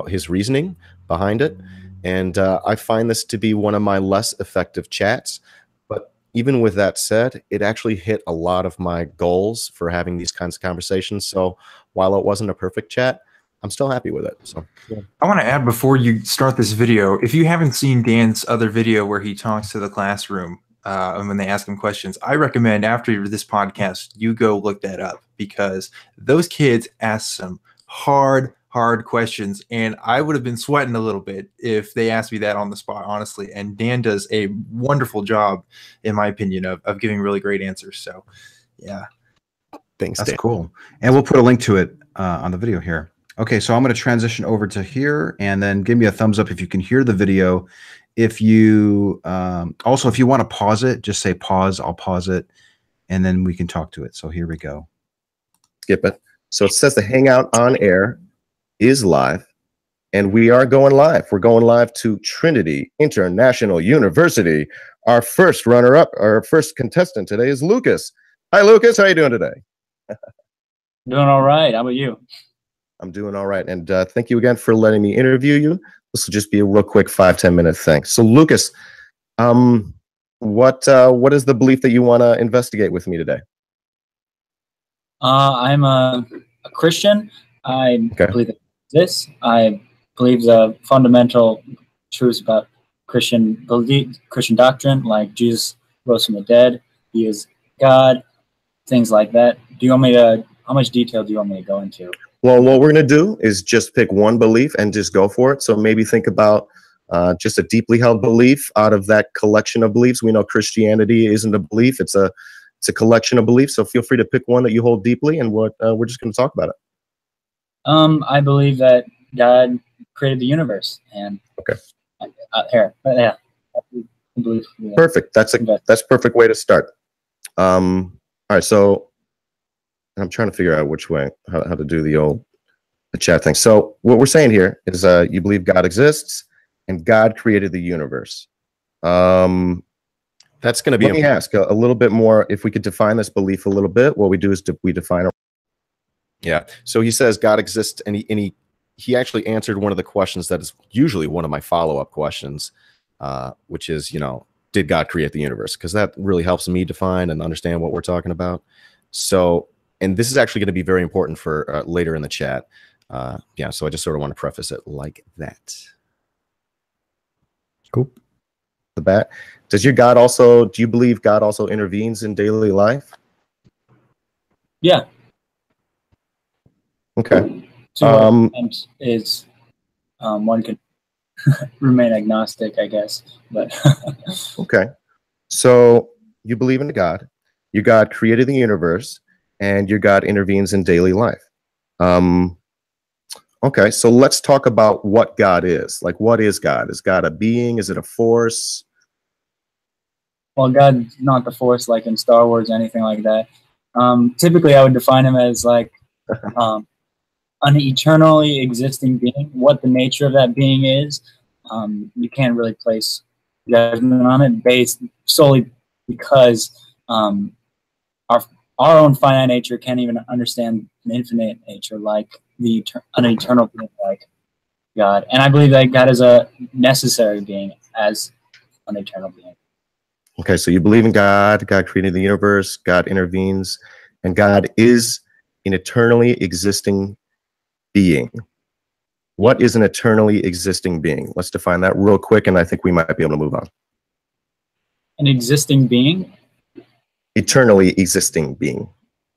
B: his reasoning behind it. And I find this to be one of my less effective chats. But even with that said, it actually hit a lot of my goals for having these kinds of conversations. So while it wasn't a perfect chat, I'm still happy with it. So yeah.
D: I want to add before you start this video, if you haven't seen Dan's other video where he talks to the classroom and when they ask him questions, I recommend after this podcast, you go look that up, because those kids ask some hard questions, and I would have been sweating a little bit if they asked me that on the spot, honestly. And Dan does a wonderful job, in my opinion, of giving really great answers. So yeah.
B: Thanks,
C: That's
B: Dan.
C: cool. And we'll put a link to it on the video here. Okay, so I'm going to transition over to here, and then give me a thumbs up if you can hear the video. If you also, if you want to pause it, just say pause. I'll pause it, and then we can talk to it. So here we go.
B: Skip it. So it says the Hangout on air is live, and we are going live. We're going live to Trinity International University. Our first runner-up, our first contestant today is Lucas. Hi, Lucas. How are you doing today?
G: Doing all right. How about you?
B: I'm doing all right. And thank you again for letting me interview you. This will just be a real quick 5-10 minute thing. So Lucas, what is the belief that you want to investigate with me today?
G: I'm a Christian. I believe in this. I believe the fundamental truths about Christian doctrine, like Jesus rose from the dead, he is God, things like that. Do you want me to, how much detail do you want me to go into?
B: Well, what we're going to do is just pick one belief and just go for it. So maybe think about just a deeply held belief out of that collection of beliefs. We know Christianity isn't a belief. It's a collection of beliefs. So feel free to pick one that you hold deeply, and we're just going to talk about it.
G: I believe that God created the universe, and
B: Perfect. That's perfect way to start. All right. So I'm trying to figure out which way, how to do the chat thing. So what we're saying here is you believe God exists and God created the universe. That's going to be, let me ask a little bit more, if we could define this belief a little bit. What we do is we define. Yeah. So he says God exists, and he actually answered one of the questions that is usually one of my follow-up questions, which is, you know, did God create the universe? Because that really helps me define and understand what we're talking about. So, and this is actually going to be very important for later in the chat. Yeah, so I just sort of want to preface it like that. Cool. The bat. Does your God also, do you believe God also intervenes in daily life?
G: Yeah.
B: Okay.
G: So is one could remain agnostic, I guess, but
B: okay. So you believe in God. Your God created the universe, and your God intervenes in daily life. Okay, so let's talk about what God is. Like, what is God? Is God a being? Is it a force?
G: Well, God's not the force like in Star Wars or anything like that. Typically, I would define him as like an eternally existing being. What the nature of that being is, you can't really place judgment on it based solely because our own finite nature can't even understand an infinite nature like an eternal being like God. And I believe that God is a necessary being as an eternal being.
B: Okay, so you believe in God, God created the universe, God intervenes, and God is an eternally existing being. What is an eternally existing being? Let's define that real quick, and I think we might be able to move on.
G: An existing being?
B: Eternally existing being.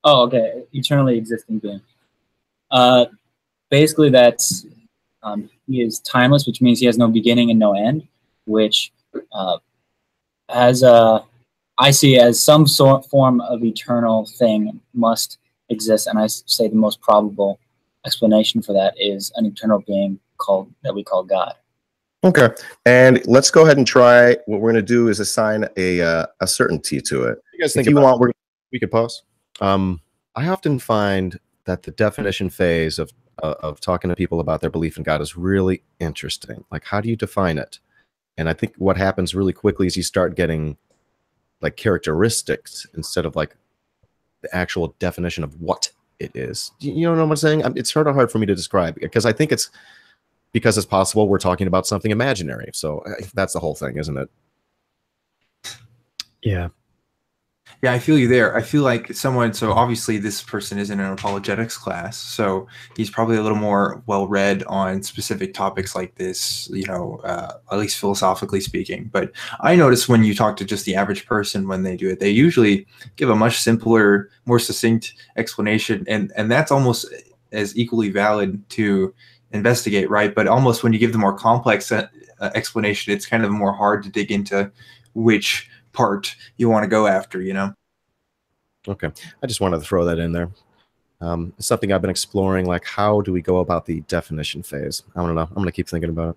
G: Oh, okay. Eternally existing being. Basically, that's he is timeless, which means he has no beginning and no end, which I see as some form of eternal thing must exist, and I say the most probable explanation for that is an eternal being that we call God. Okay, and let's go ahead and try. What we're going to do is assign a certainty to it. You guys think if you want, we could pause. I often find that the definition phase of talking to people about their belief in God is really interesting. Like, how do you define it? And I think what happens really quickly is you start getting like characteristics instead of like the actual definition of what it is. You know what I'm saying? It's sort of hard for me to describe because I think it's because it's possible we're talking about something imaginary. So that's the whole thing, isn't it?
A: Yeah.
D: Yeah, I feel you there. I feel like someone, so obviously this person is in an apologetics class, so he's probably a little more well-read on specific topics like this, you know, at least philosophically speaking. But I notice when you talk to just the average person when they do it, they usually give a much simpler, more succinct explanation, and that's almost as equally valid to investigate, right? But almost when you give the more complex explanation, it's kind of more hard to dig into which part you want to go after, you know?
B: Okay. I just wanted to throw that in there. It's something I've been exploring, like how do we go about the definition phase? I don't know. I'm going to keep thinking about it.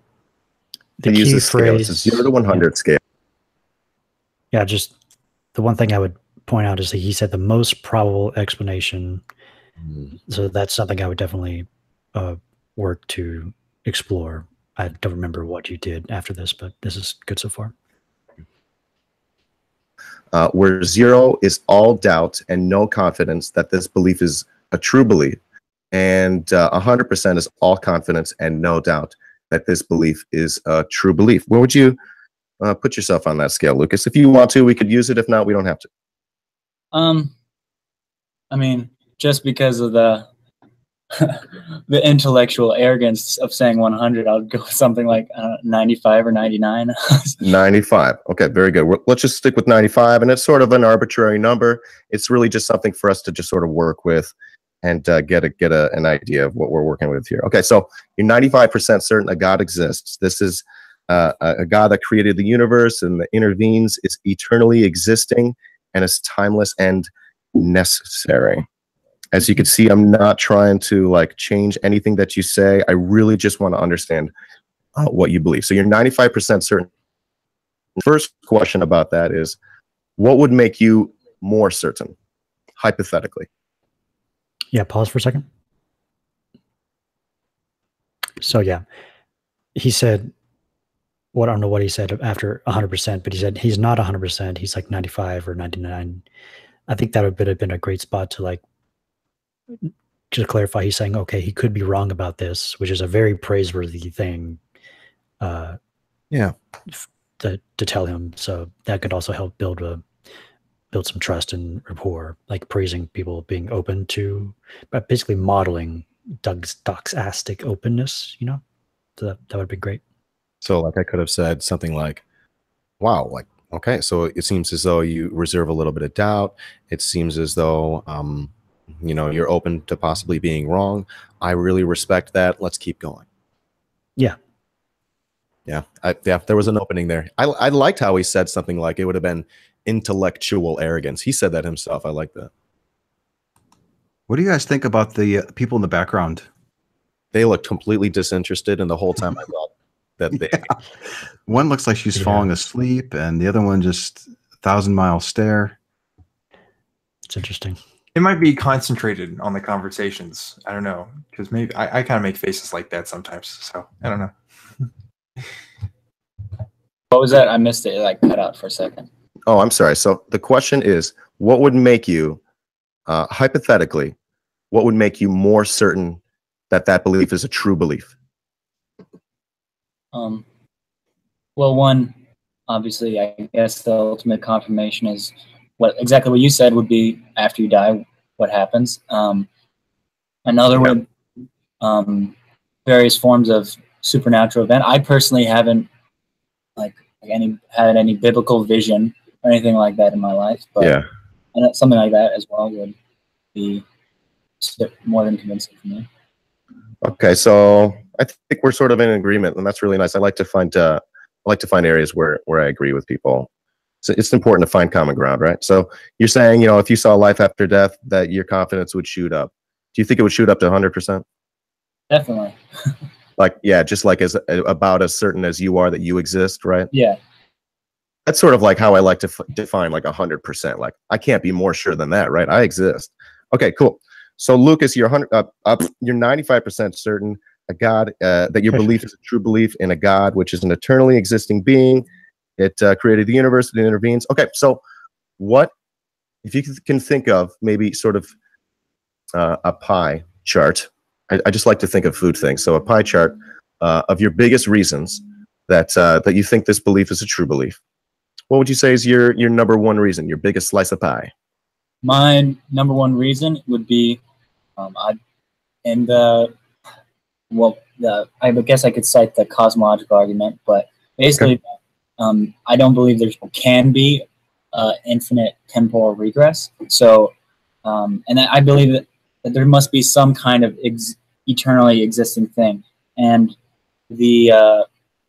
A: The key phrase,
B: it's a 0 to 100 scale.
A: Yeah, just the one thing I would point out is that he said the most probable explanation. So that's something I would definitely work to explore. I don't remember what you did after this, but this is good so far.
B: Where 0 is all doubt and no confidence that this belief is a true belief, and 100% is all confidence and no doubt that this belief is a true belief. Where would you put yourself on that scale, Lucas? If you want to, we could use it. If not, we don't have to.
G: I mean, just because of the intellectual arrogance of saying 100, I would go with something like 95 or 99.
B: 95. Okay, very good. Let's just stick with 95, and it's sort of an arbitrary number. It's really just something for us to just sort of work with and get an idea of what we're working with here. Okay, so you're 95% certain a God exists. This is a God that created the universe and that intervenes, is eternally existing, and is timeless and necessary. As you can see, I'm not trying to like change anything that you say. I really just want to understand what you believe. So you're 95% certain. First question about that is, what would make you more certain, hypothetically?
A: Yeah, pause for a second. So yeah, he said, well, I don't know what he said after 100%, but he said he's not 100%. He's like 95 or 99. I think that would have been a great spot to like, to clarify. He's saying, okay, he could be wrong about this, which is a very praiseworthy thing.
B: Yeah.
A: To tell him. So that could also help build some trust and rapport, like praising people being open to, but basically modeling doxastic openness, you know? So that would be great.
B: So like I could have said something like, wow, like, okay, so it seems as though you reserve a little bit of doubt. It seems as though, you know, you're open to possibly being wrong. I really respect that. Let's keep going.
A: Yeah.
B: Yeah. Yeah. There was an opening there. I liked how he said something like it would have been intellectual arrogance. He said that himself. I like that.
C: What do you guys think about the people in the background?
B: They look completely disinterested, and the whole time I thought that they...
C: Yeah. One looks like she's falling asleep, and the other one just 1,000-mile stare.
A: It's interesting.
D: It might be concentrated on the conversations. I don't know, because maybe I kind of make faces like that sometimes. So I don't know.
G: What was that? I missed it. It like cut out for a second.
B: Oh, I'm sorry. So the question is, what would make you, hypothetically, what would make you more certain that that belief is a true belief?
G: Well, one, obviously, I guess the ultimate confirmation is exactly what you said would be after you die, what happens. Another would various forms of supernatural event. I personally haven't had any biblical vision or anything like that in my life, but
B: yeah,
G: something like that as well would be more than convincing for me.
B: Okay, so I think we're sort of in agreement, and that's really nice. I like to find areas where I agree with people. So it's important to find common ground, right? So you're saying, you know, if you saw life after death, that your confidence would shoot up. Do you think it would shoot up to 100%?
G: Definitely.
B: Like, yeah, just like about as certain as you are that you exist, right?
G: Yeah.
B: That's sort of like how I like to define like 100%. Like, I can't be more sure than that, right? I exist. Okay, cool. So Lucas, you're 95% certain a God, that your belief is a true belief in a God, which is an eternally existing being. It created the universe, it intervenes. Okay, so what, if you can think of maybe sort of a pie chart. I just like to think of food things. So a pie chart of your biggest reasons that you think this belief is a true belief. What would you say is your number one reason, your biggest slice of pie?
G: My number one reason would be, I guess I could cite the cosmological argument, but basically, okay. I don't believe there can be infinite temporal regress. So, and I believe that there must be some kind of eternally existing thing. And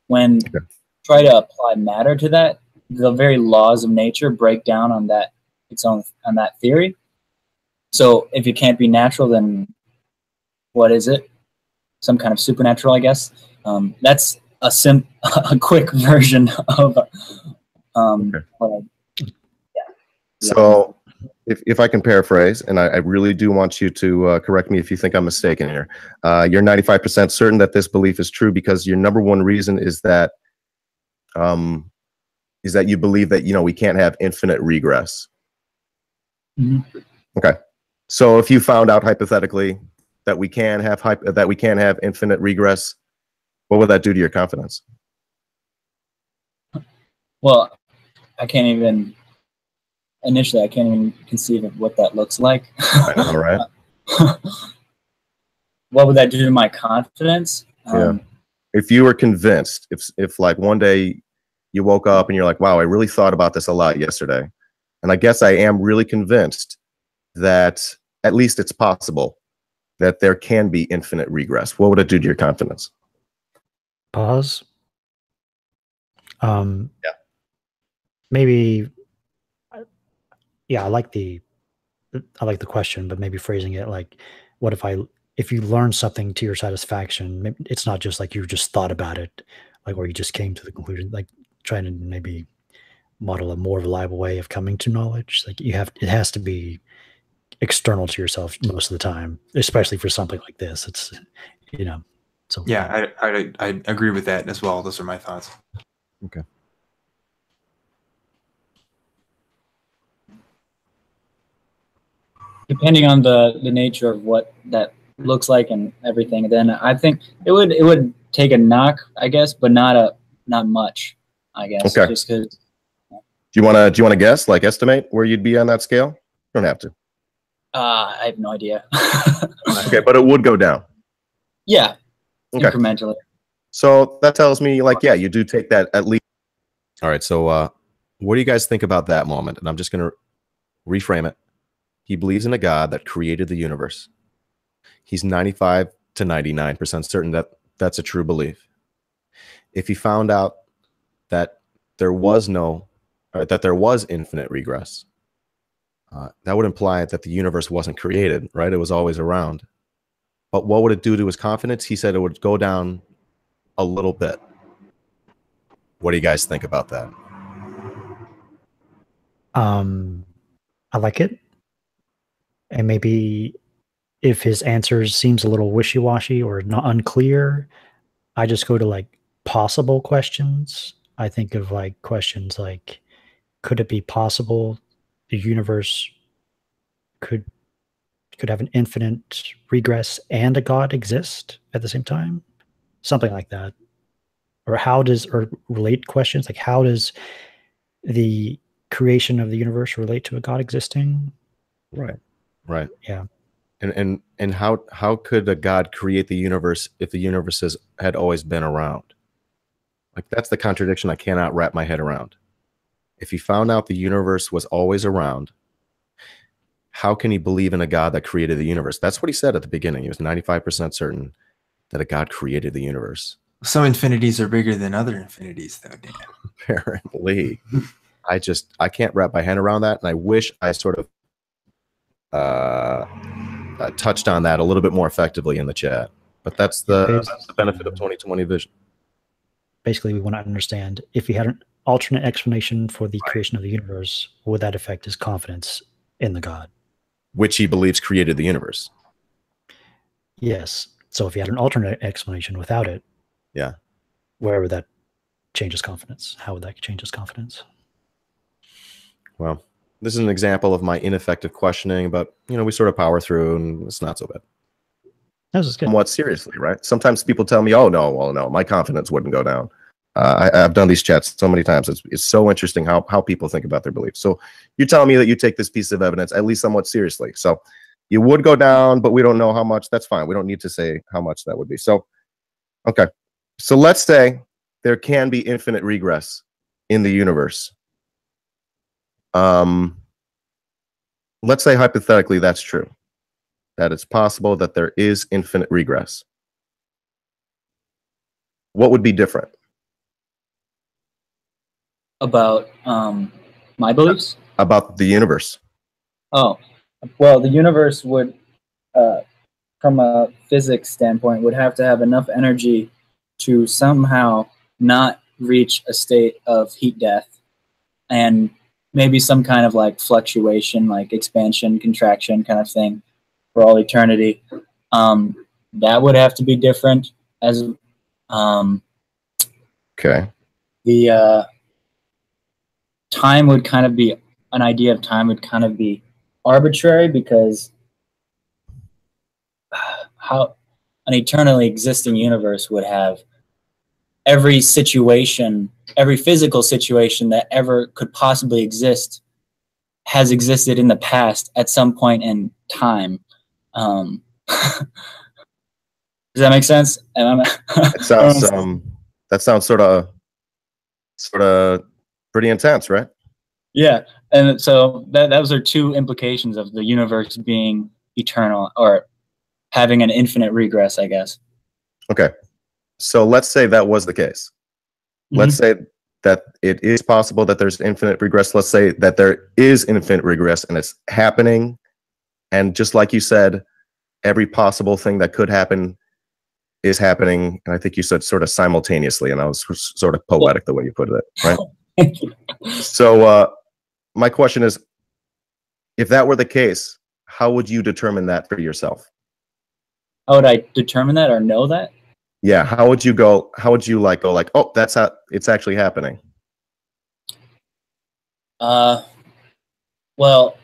G: when try to apply matter to that, the very laws of nature break down on that theory. So if it can't be natural, then what is it? Some kind of supernatural, I guess. That's a quick version of
B: So if I can paraphrase, and I really do want you to correct me if you think I'm mistaken here. You're 95% certain that this belief is true because your number one reason is that you believe that, you know, we can't have infinite regress. Mm-hmm. Okay. So if you found out hypothetically that we can have infinite regress, what would that do to your confidence?
G: Well, I can't even conceive of what that looks like.
B: I know, right?
G: What would that do to my confidence?
B: Yeah. If you were convinced, if like one day you woke up and you're like, wow, I really thought about this a lot yesterday, and I guess I am really convinced that at least it's possible that there can be infinite regress, what would it do to your confidence?
A: Pause.
B: Yeah.
A: Maybe. Yeah, I like the question, but maybe phrasing it like, what if you learn something to your satisfaction? Maybe it's not just like you just thought about it, like, or you just came to the conclusion, like trying to maybe model a more reliable way of coming to knowledge. Like it has to be external to yourself most of the time, especially for something like this. It's, you know, so
D: yeah, I agree with that as well. Those are my thoughts.
B: Okay.
G: Depending on the nature of what that looks like and everything, then I think it would take a knock, I guess, but not much, I guess.
B: Okay.
G: Just because.
B: Do you want to guess, like estimate where you'd be on that scale? You don't have to.
G: I have no idea.
B: Okay, but it would go down.
G: Yeah,
B: okay.
G: Incrementally.
B: So that tells me, like, yeah, you do take that at least. All right, so what do you guys think about that moment? And I'm just going to reframe it. He believes in a God that created the universe. He's 95 to 99% certain that that's a true belief. If he found out that there was infinite regress, that would imply that the universe wasn't created, right? It was always around. But what would it do to his confidence? He said it would go down a little bit. What do you guys think about that?
A: I like it. And maybe if his answers seems a little wishy-washy or not unclear, I just go to like possible questions. I think of like questions like, could it be possible the universe could have an infinite regress and a God exist at the same time? Something like that. Or relate questions like, how does the creation of the universe relate to a God existing?
B: Right. Right.
A: Yeah.
B: And how could a God create the universe if the universe had always been around? Like, that's the contradiction I cannot wrap my head around. If he found out the universe was always around, how can he believe in a God that created the universe? That's what he said at the beginning. He was 95% certain that a God created the universe.
D: Some infinities are bigger than other infinities, though, Dan.
B: Apparently. I can't wrap my head around that, and I wish I sort of touched on that a little bit more effectively in the chat. But that's the benefit of 2020 vision.
A: Basically, we want to understand, if he had an alternate explanation for the creation of the universe, would that affect his confidence in the God?
B: Which he believes created the universe.
A: Yes. So if he had an alternate explanation without it,
B: yeah,
A: where would that change his confidence? How would that change his confidence?
B: Well, this is an example of my ineffective questioning, but, you know, we sort of power through, and it's not so bad.
A: This is good.
B: Somewhat seriously, right? Sometimes people tell me, oh, no, well, no, my confidence wouldn't go down. I've done these chats so many times. It's so interesting how people think about their beliefs. So you're telling me that you take this piece of evidence at least somewhat seriously. So you would go down, but we don't know how much. That's fine. We don't need to say how much that would be. So, okay. So let's say there can be infinite regress in the universe. Let's say hypothetically that's true, that it's possible that there is infinite regress. What would be different?
G: About my beliefs?
B: About the universe.
G: Oh, well, the universe would, from a physics standpoint, would have to have enough energy to somehow not reach a state of heat death, and maybe some kind of like fluctuation, like expansion, contraction kind of thing for all eternity. That would have to be different as
B: okay.
G: The time would kind of be, an idea of time would kind of be arbitrary, because how an eternally existing universe would have every situation, every physical situation that ever could possibly exist has existed in the past at some point in time. Does that make sense?
B: That sounds sort of pretty intense, right?
G: Yeah, and so those are two implications of the universe being eternal, or having an infinite regress, I guess.
B: Okay. So let's say that was the case. Mm-hmm. Let's say that it is possible that there's infinite regress. Let's say that there is infinite regress and it's happening. And just like you said, every possible thing that could happen is happening. And I think you said sort of simultaneously, and I was sort of poetic the way you put it, right? So my question is, if that were the case, how would you determine that for yourself?
G: How would I determine that or know that?
B: Yeah, how would you go? How would you like go like, oh, that's how it's actually happening?
G: Well,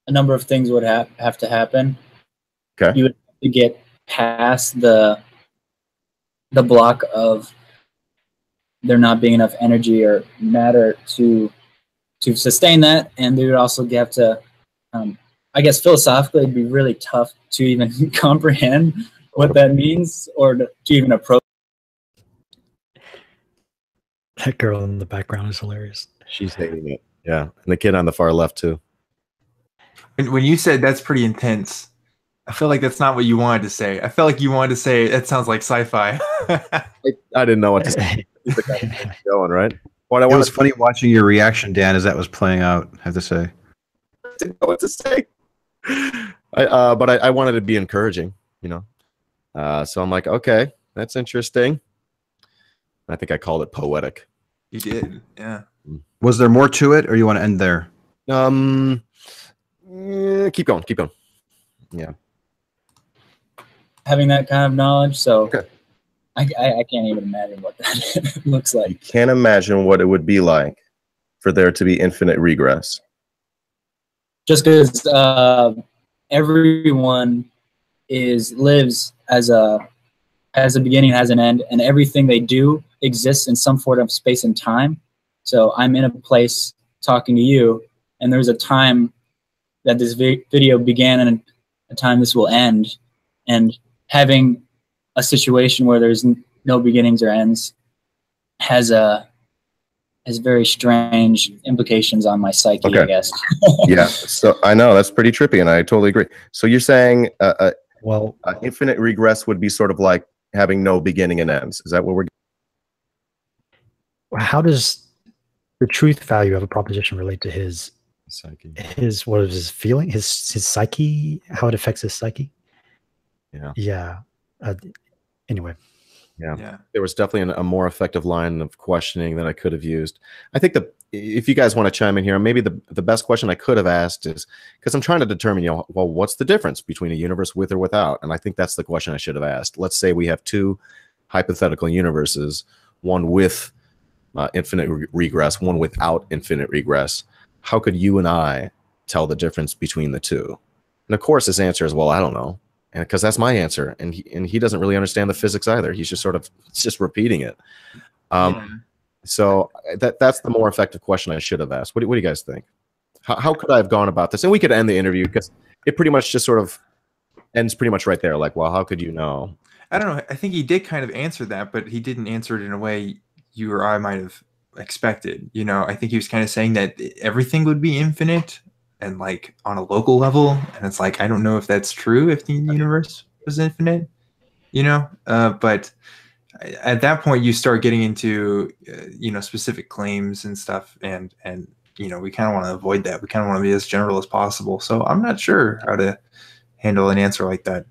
G: a number of things would have to happen.
B: Okay.
G: You would have to get past the block of there not being enough energy or matter to sustain that, and they would also have to, I guess philosophically, it'd be really tough to even comprehend what that means or to even approach.
A: That girl in the background is hilarious.
B: She's hating it. Yeah, and the kid on the far left too.
D: And when you said that's pretty intense, I feel like that's not what you wanted to say. I felt like you wanted to say that sounds like sci-fi.
B: I didn't know what to say. Going right. What I
C: It was funny watching your reaction, Dan, as that was playing out. I have to say,
B: I didn't know what to say. But I wanted to be encouraging, you know. So I'm like, okay, that's interesting. I think I called it poetic.
D: You did, yeah.
C: Was there more to it, or you want to end there?
B: Keep going. Yeah.
G: Having that kind of knowledge, so
B: okay.
G: I can't even imagine what that looks like.
B: You can't imagine what it would be like for there to be infinite regress.
G: Just because everyone lives as a beginning, has an end, and everything they do exists in some form of space and time. So I'm in a place talking to you, and there's a time that this video began and a time this will end. And having a situation where there's no beginnings or ends has very strange implications on my psyche, okay. I guess.
B: Yeah, so I know that's pretty trippy, and I totally agree. So you're saying, infinite regress would be sort of like having no beginning and ends. Is that what we're?
A: How does the truth value of a proposition relate to his
B: psyche?
A: His feeling, his psyche, how it affects his psyche?
B: Yeah.
A: Yeah. Anyway.
B: Yeah. There was definitely a more effective line of questioning that I could have used. I think if you guys want to chime in here, maybe the best question I could have asked is, because I'm trying to determine, well, what's the difference between a universe with or without? And I think that's the question I should have asked. Let's say we have two hypothetical universes, one with infinite regress, one without infinite regress. How could you and I tell the difference between the two? And of course, his answer is, well, I don't know. And because that's my answer, and he doesn't really understand the physics either. He's just repeating it. So that's the more effective question I should have asked. What do you guys think? How could I have gone about this? And we could end the interview because it pretty much just sort of ends pretty much right there. Like, well, how could you know?
D: I don't know. I think he did kind of answer that, but he didn't answer it in a way you or I might have expected. You know, I think he was kind of saying that everything would be infinite and like on a local level, and it's like, I don't know if that's true if the universe was infinite, you know, but at that point you start getting into specific claims and stuff, and we kind of want to avoid that. We kind of want to be as general as possible. So I'm not sure how to handle an answer like that.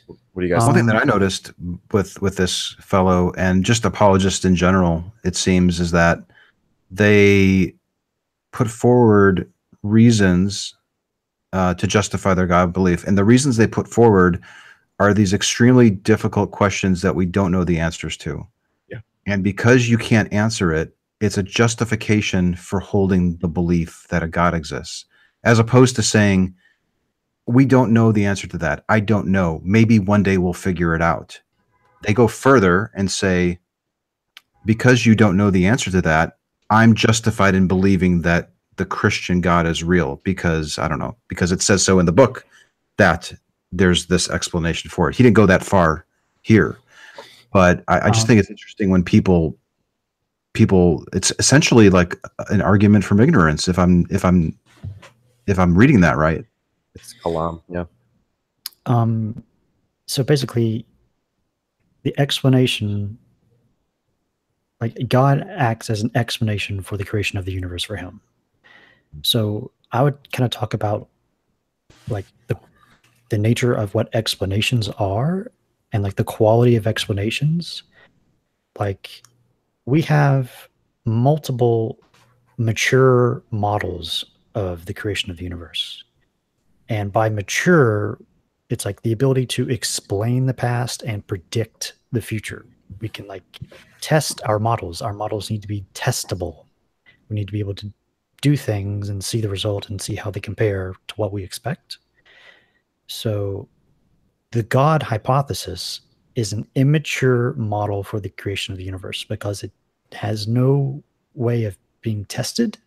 B: What do you guys
C: one thing that I noticed with this fellow and just apologists in general, it seems, is that they put forward reasons to justify their God belief. And the reasons they put forward are these extremely difficult questions that we don't know the answers to.
B: Yeah.
C: And because you can't answer it, it's a justification for holding the belief that a God exists, as opposed to saying, we don't know the answer to that. I don't know. Maybe one day we'll figure it out. They go further and say, because you don't know the answer to that, I'm justified in believing that the Christian God is real because, I don't know, because it says so in the book that there's this explanation for it. He didn't go that far here, but I just think it's interesting when people, it's essentially like an argument from ignorance. If I'm reading that right.
B: It's Kalam, yeah.
A: So basically, the explanation, like God acts as an explanation for the creation of the universe for him. So I would kind of talk about like the nature of what explanations are and like the quality of explanations. Like we have multiple mature models of the creation of the universe. And by mature, it's like the ability to explain the past and predict the future. We can like test our models. Our models need to be testable. We need to be able to do things and see the result and see how they compare to what we expect. So the God hypothesis is an immature model for the creation of the universe because it has no way of being tested,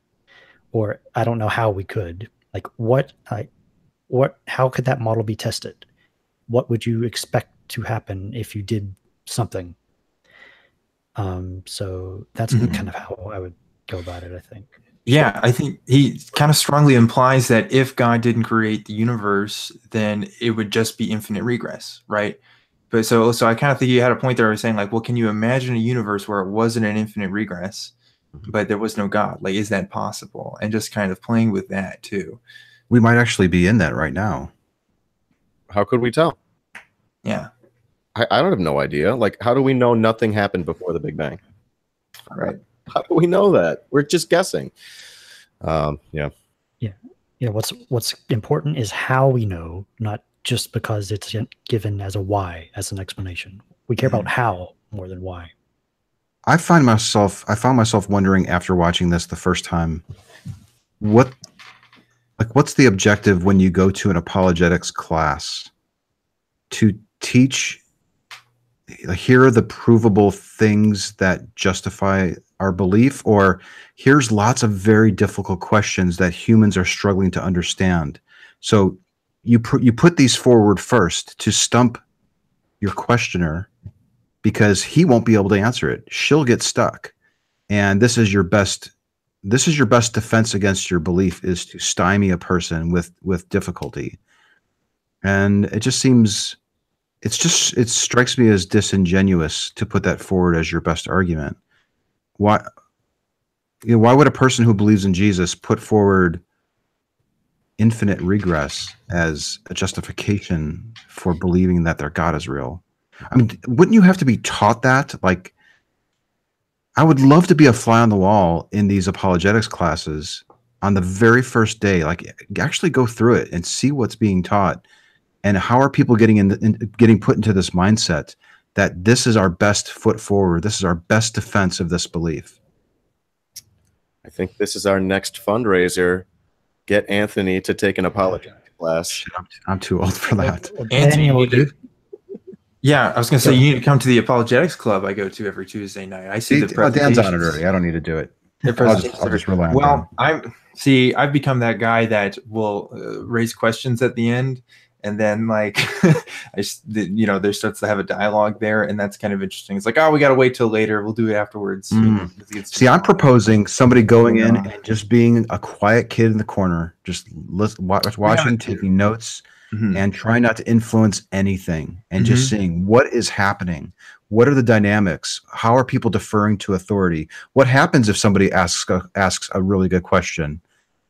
A: or I don't know how we could. Like how could that model be tested? What would you expect to happen if you did something? So that's kind of how I would go about it, I think.
D: Yeah, I think he kind of strongly implies that if God didn't create the universe, then it would just be infinite regress, right? But so I kind of think you had a point there. I was saying like, well, can you imagine a universe where it wasn't an infinite regress, but there was no God? Like, is that possible? And just kind of playing with that too.
C: We might actually be in that right now.
B: How could we tell?
D: Yeah.
B: I don't have no idea. Like, how do we know nothing happened before the Big Bang?
D: Right.
B: How do we know that? We're just guessing. Yeah.
A: What's important is how we know, not just because it's given as a why, as an explanation. We care about how more than why.
C: I found myself wondering after watching this the first time, what's the objective when you go to an apologetics class to teach? Here are the provable things that justify our belief, or here's lots of very difficult questions that humans are struggling to understand. So you put these forward first to stump your questioner, because he won't be able to answer it. She'll get stuck. And this is your best defense against your belief, is to stymie a person with difficulty. And it strikes me as disingenuous to put that forward as your best argument. Why would a person who believes in Jesus put forward infinite regress as a justification for believing that their God is real? I mean, wouldn't you have to be taught that? Like, I would love to be a fly on the wall in these apologetics classes on the very first day. Like, actually go through it and see what's being taught, and how are people getting put into this mindset that this is our best foot forward. This is our best defense of this belief.
B: I think this is our next fundraiser. Get Anthony to take an apologetics class.
C: I'm too old for that.
D: Anthony, yeah, I was going to say, you need to come to the apologetics club I go to every Tuesday night. I see the presentations.
C: Dan's on it already. I don't need to do it. I'll just rely on Dan.
D: I've become that guy that will raise questions at the end, and then like there starts to have a dialogue there, and that's kind of interesting. It's like, oh, we got to wait till later. We'll do it afterwards.
C: See, I'm proposing somebody going in and just being a quiet kid in the corner, just watching, taking notes, and trying not to influence anything, and just seeing what is happening. What are the dynamics? How are people deferring to authority? What happens if somebody asks a really good question?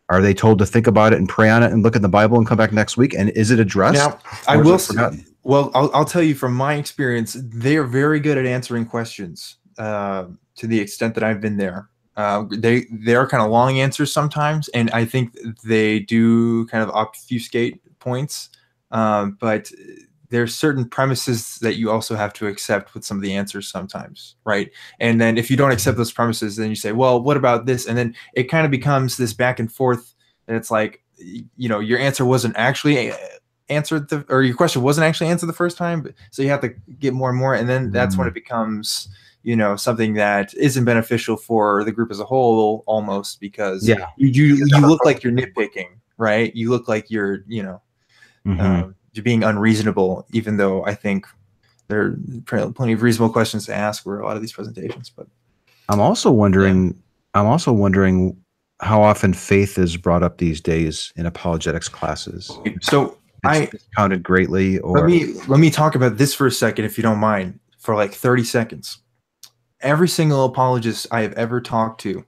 C: Are they told to think about it and pray on it and look in the Bible and come back next week? And is it addressed?
D: Now, I will say, well, I'll tell you from my experience, they are very good at answering questions to the extent that I've been there. They are kind of long answers sometimes, and I think they do kind of obfuscate points. But there's certain premises that you also have to accept with some of the answers sometimes, right? And then if you don't accept those premises, then you say, well, what about this? And then it kind of becomes this back and forth, and it's like, your answer wasn't actually answered, or your question wasn't actually answered the first time, so you have to get more and more, and then that's when it becomes, something that isn't beneficial for the group as a whole, almost, because you look like you're nitpicking, right? You look like you're, you're being unreasonable, even though I think there are plenty of reasonable questions to ask for a lot of these presentations. But
C: I'm also wondering how often faith is brought up these days in apologetics classes.
D: So
C: it's counted greatly. Or
D: let me talk about this for a second, if you don't mind, for like 30 seconds. Every single apologist I have ever talked to,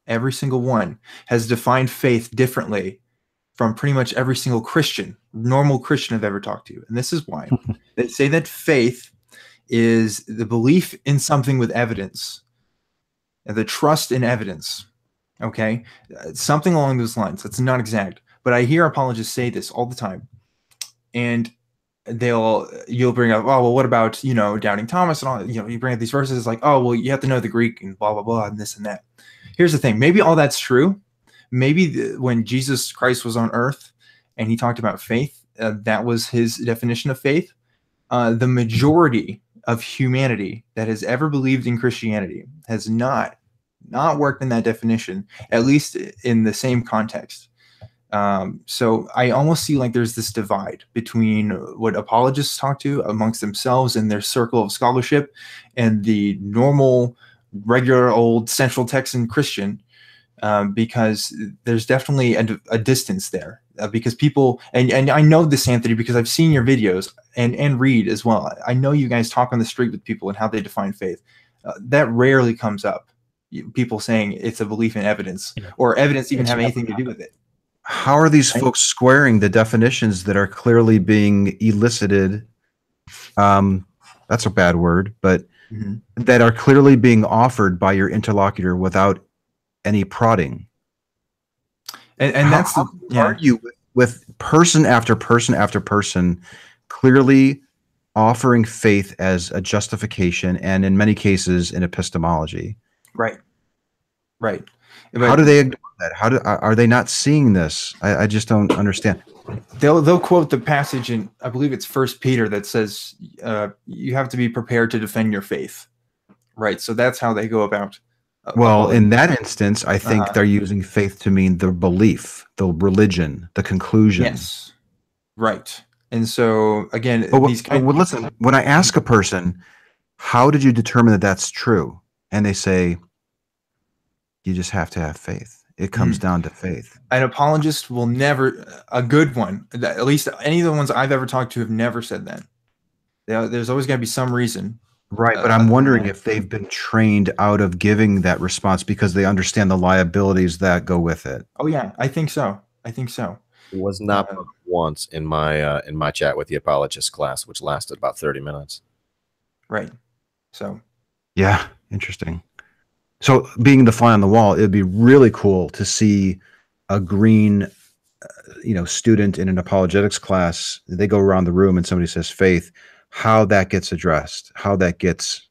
D: every single one, has defined faith differently from pretty much every single normal Christian I've ever talked to. And this is why. They say that faith is the belief in something with evidence, and the trust in evidence. Okay? Something along those lines. That's not exact. But I hear apologists say this all the time, and you'll bring up, oh, well, what about, doubting Thomas and all, you bring up these verses like, oh, well, you have to know the Greek and blah, blah, blah, and this and that. Here's the thing. Maybe all that's true. Maybe when Jesus Christ was on earth and he talked about faith, that was his definition of faith. The majority of humanity that has ever believed in Christianity has not worked in that definition, at least in the same context. So I almost see like there's this divide between what apologists talk to amongst themselves in their circle of scholarship and the normal, regular old Central Texan Christian, because there's definitely a distance there. Because people, and I know this, Anthony, because I've seen your videos and Reid as well. I know you guys talk on the street with people and how they define faith. That rarely comes up. People saying it's a belief in evidence, or evidence even have anything to do with it.
C: How are these folks squaring the definitions that are clearly being elicited? That's a bad word, but that are clearly being offered by your interlocutor without any prodding.
D: And that's
C: how are you with person after person after person clearly offering faith as a justification, and in many cases in epistemology?
D: Right. But
C: how do they ignore that? Are they not seeing this? I just don't understand.
D: They'll quote the passage in, I believe it's 1 Peter, that says you have to be prepared to defend your faith. Right. So that's how they go about.
C: Well, in that instance, I think they're using faith to mean the belief, the religion, the conclusion.
D: Yes. Right. And so again,
C: listen, when I ask a person, how did you determine that that's true? And they say, you just have to have faith. It comes down to faith.
D: An apologist will never, a good one, at least any of the ones I've ever talked to have never said that. There's always got to be some reason.
C: Right, but I'm wondering if they've been trained out of giving that response because they understand the liabilities that go with it.
D: Oh yeah, I think so. It
B: was not once in my chat with the apologist class, which lasted about 30 minutes.
D: Right. So.
C: Yeah, interesting. So being the fly on the wall, it'd be really cool to see a green, student in an apologetics class. They go around the room and somebody says faith, how that gets addressed, how that gets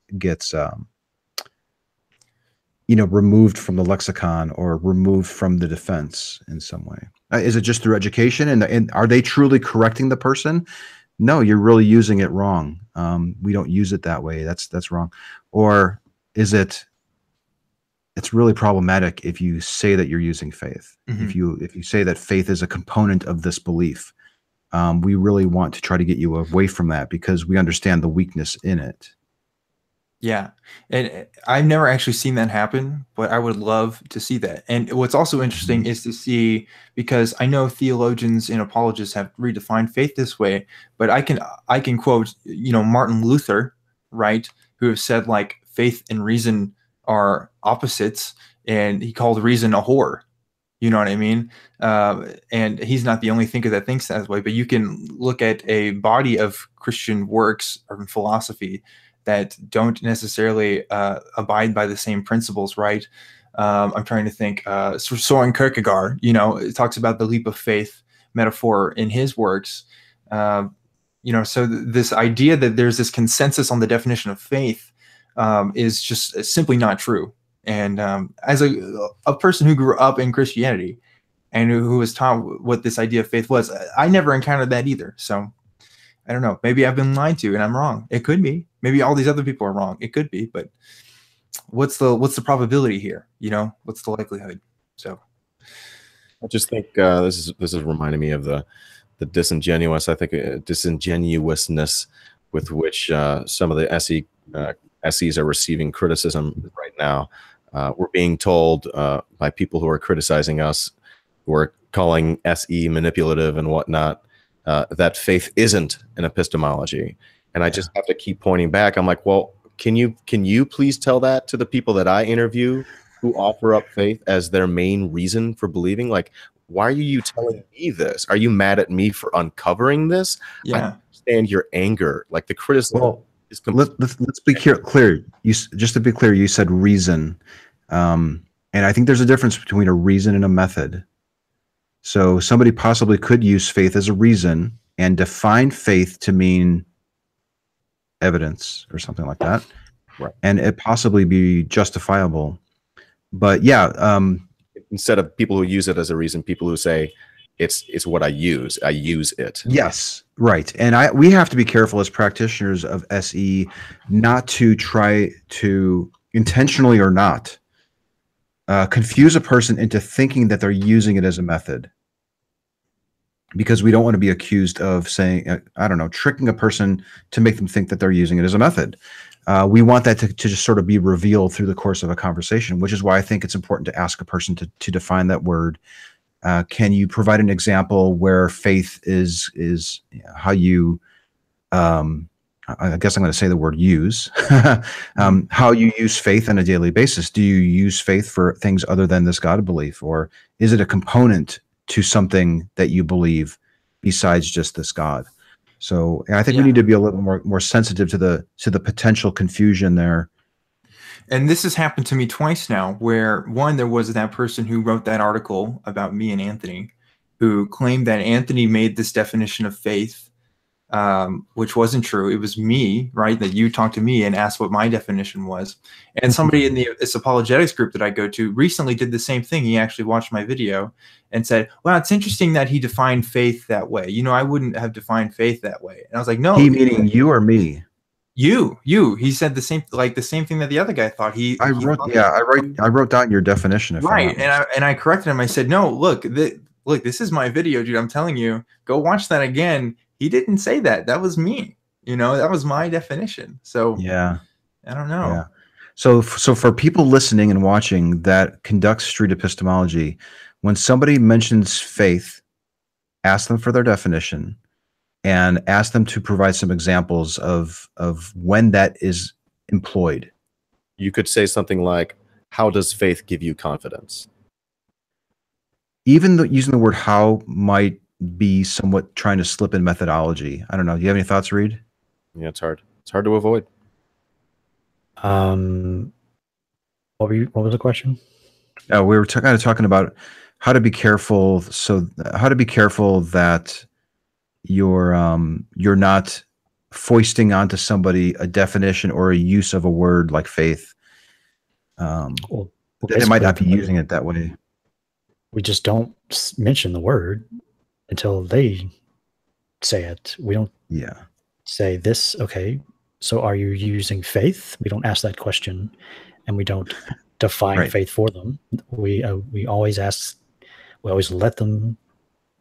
C: removed from the lexicon or removed from the defense in some way. Is it just through education? And are they truly correcting the person? No, you're really using it wrong. We don't use it that way. That's wrong. Or is it? It's really problematic if you say that you're using faith. If you say that faith is a component of this belief, we really want to try to get you away from that because we understand the weakness in it.
D: Yeah. And I've never actually seen that happen, but I would love to see that. And what's also interesting is to see, because I know theologians and apologists have redefined faith this way, but I can quote, Martin Luther, right, who have said like faith and reason are opposites, and he called reason a whore. You know what I mean? And he's not the only thinker that thinks that way, but you can look at a body of Christian works or philosophy that don't necessarily abide by the same principles, right? I'm trying to think. Soren Kierkegaard, it talks about the leap of faith metaphor in his works. So this idea that there's this consensus on the definition of faith is just simply not true. And as a person who grew up in Christianity and who was taught what this idea of faith was, I never encountered that either. So I don't know. Maybe I've been lied to and I'm wrong. It could be. Maybe all these other people are wrong. It could be. But what's the probability here? What's the likelihood? So
B: I just think this is reminding me of the disingenuousness with which some of the SEs are receiving criticism right now. We're being told by people who are criticizing us, who are calling SE manipulative and whatnot, that faith isn't an epistemology. And I just have to keep pointing back. I'm like, well, can you please tell that to the people that I interview who offer up faith as their main reason for believing? Like, why are you telling me this? Are you mad at me for uncovering this?
D: Yeah.
B: I understand your anger. Like the criticism.
C: Well, let's be clear. Just to be clear, you said reason, and I think there's a difference between a reason and a method. So somebody possibly could use faith as a reason and define faith to mean evidence or something like that.
B: Right.
C: And it possibly be justifiable. But yeah,
B: instead of people who use it as a reason, people who say it's what I use it.
C: Yes, right. And we have to be careful as practitioners of SE not to try to intentionally or not confuse a person into thinking that they're using it as a method, because we don't want to be accused of saying, I don't know, tricking a person to make them think that they're using it as a method. We want that to just sort of be revealed through the course of a conversation, which is why I think it's important to ask a person to define that word. Can you provide an example where faith is how you, I guess I'm going to say the word use, how you use faith on a daily basis? Do you use faith for things other than this God belief? Or is it a component to something that you believe besides just this God? So I think we need to be a little more sensitive to the potential confusion there.
D: And this has happened to me twice now, where one, there was that person who wrote that article about me and Anthony, who claimed that Anthony made this definition of faith, which wasn't true. It was me, right? That you talked to me and asked what my definition was. And somebody in this apologetics group that I go to recently did the same thing. He actually watched my video and said, well, it's interesting that he defined faith that way. You know, I wouldn't have defined faith that way. And I was like, no.
C: He meaning you or me?
D: You. He said the same thing that the other guy thought. I
C: wrote down your definition.
D: Right. And I corrected him. I said, no, look, this is my video, dude. I'm telling you, go watch that again. He didn't say that. That was me. You know, that was my definition. So
C: yeah,
D: I don't know.
C: Yeah. So for people listening and watching that conducts street epistemology, when somebody mentions faith, ask them for their definition and ask them to provide some examples of when that is employed.
B: You could say something like, how does faith give you confidence?
C: Even using the word how might be somewhat trying to slip in methodology. I don't know. Do you have any thoughts, Reid?
B: Yeah, it's hard. It's hard to avoid.
A: What was the question?
C: We were kind of talking about how to be careful. So how to be careful that you're not foisting onto somebody a definition or a use of a word like faith. They might not be using it that way.
A: We just don't mention the word until they say it. We don't say this. Okay, so are you using faith? We don't ask that question, and we don't define faith for them. We always ask. We always let them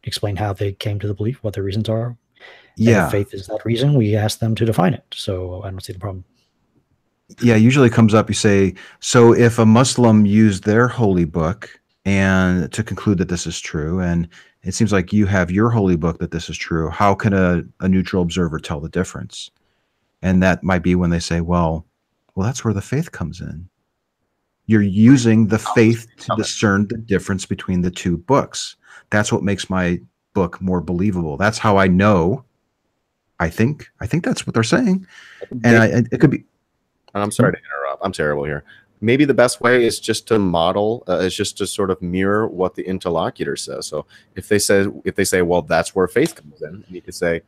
A: explain how they came to the belief, what their reasons are.
C: Yeah,
A: and if faith is that reason, we ask them to define it. So I don't see the problem.
C: Yeah, usually it comes up. You say, so if a Muslim used their holy book and to conclude that this is true, and it seems like you have your holy book that this is true, how can a neutral observer tell the difference? And that might be when they say, well, that's where the faith comes in. You're using the faith to discern the difference between the two books. That's what makes my book more believable. That's how I know. I think that's what they're saying. And it could be.
B: I'm sorry to interrupt. I'm terrible here. Maybe the best way is just to model, is just to sort of mirror what the interlocutor says. So if they say, well, that's where faith comes in, you could say,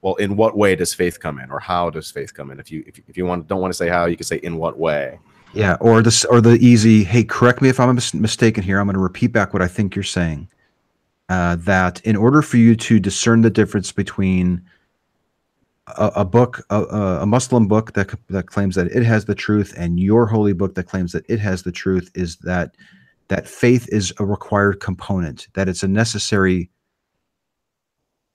B: well, in what way does faith come in, or how does faith come in? If you don't want to say how, you could say in what way.
C: Yeah, or the easy, hey, correct me if I'm mistaken here. I'm going to repeat back what I think you're saying. That in order for you to discern the difference between a book, a Muslim book that claims that it has the truth, and your holy book that claims that it has the truth, is that faith is a required component, that it's a necessary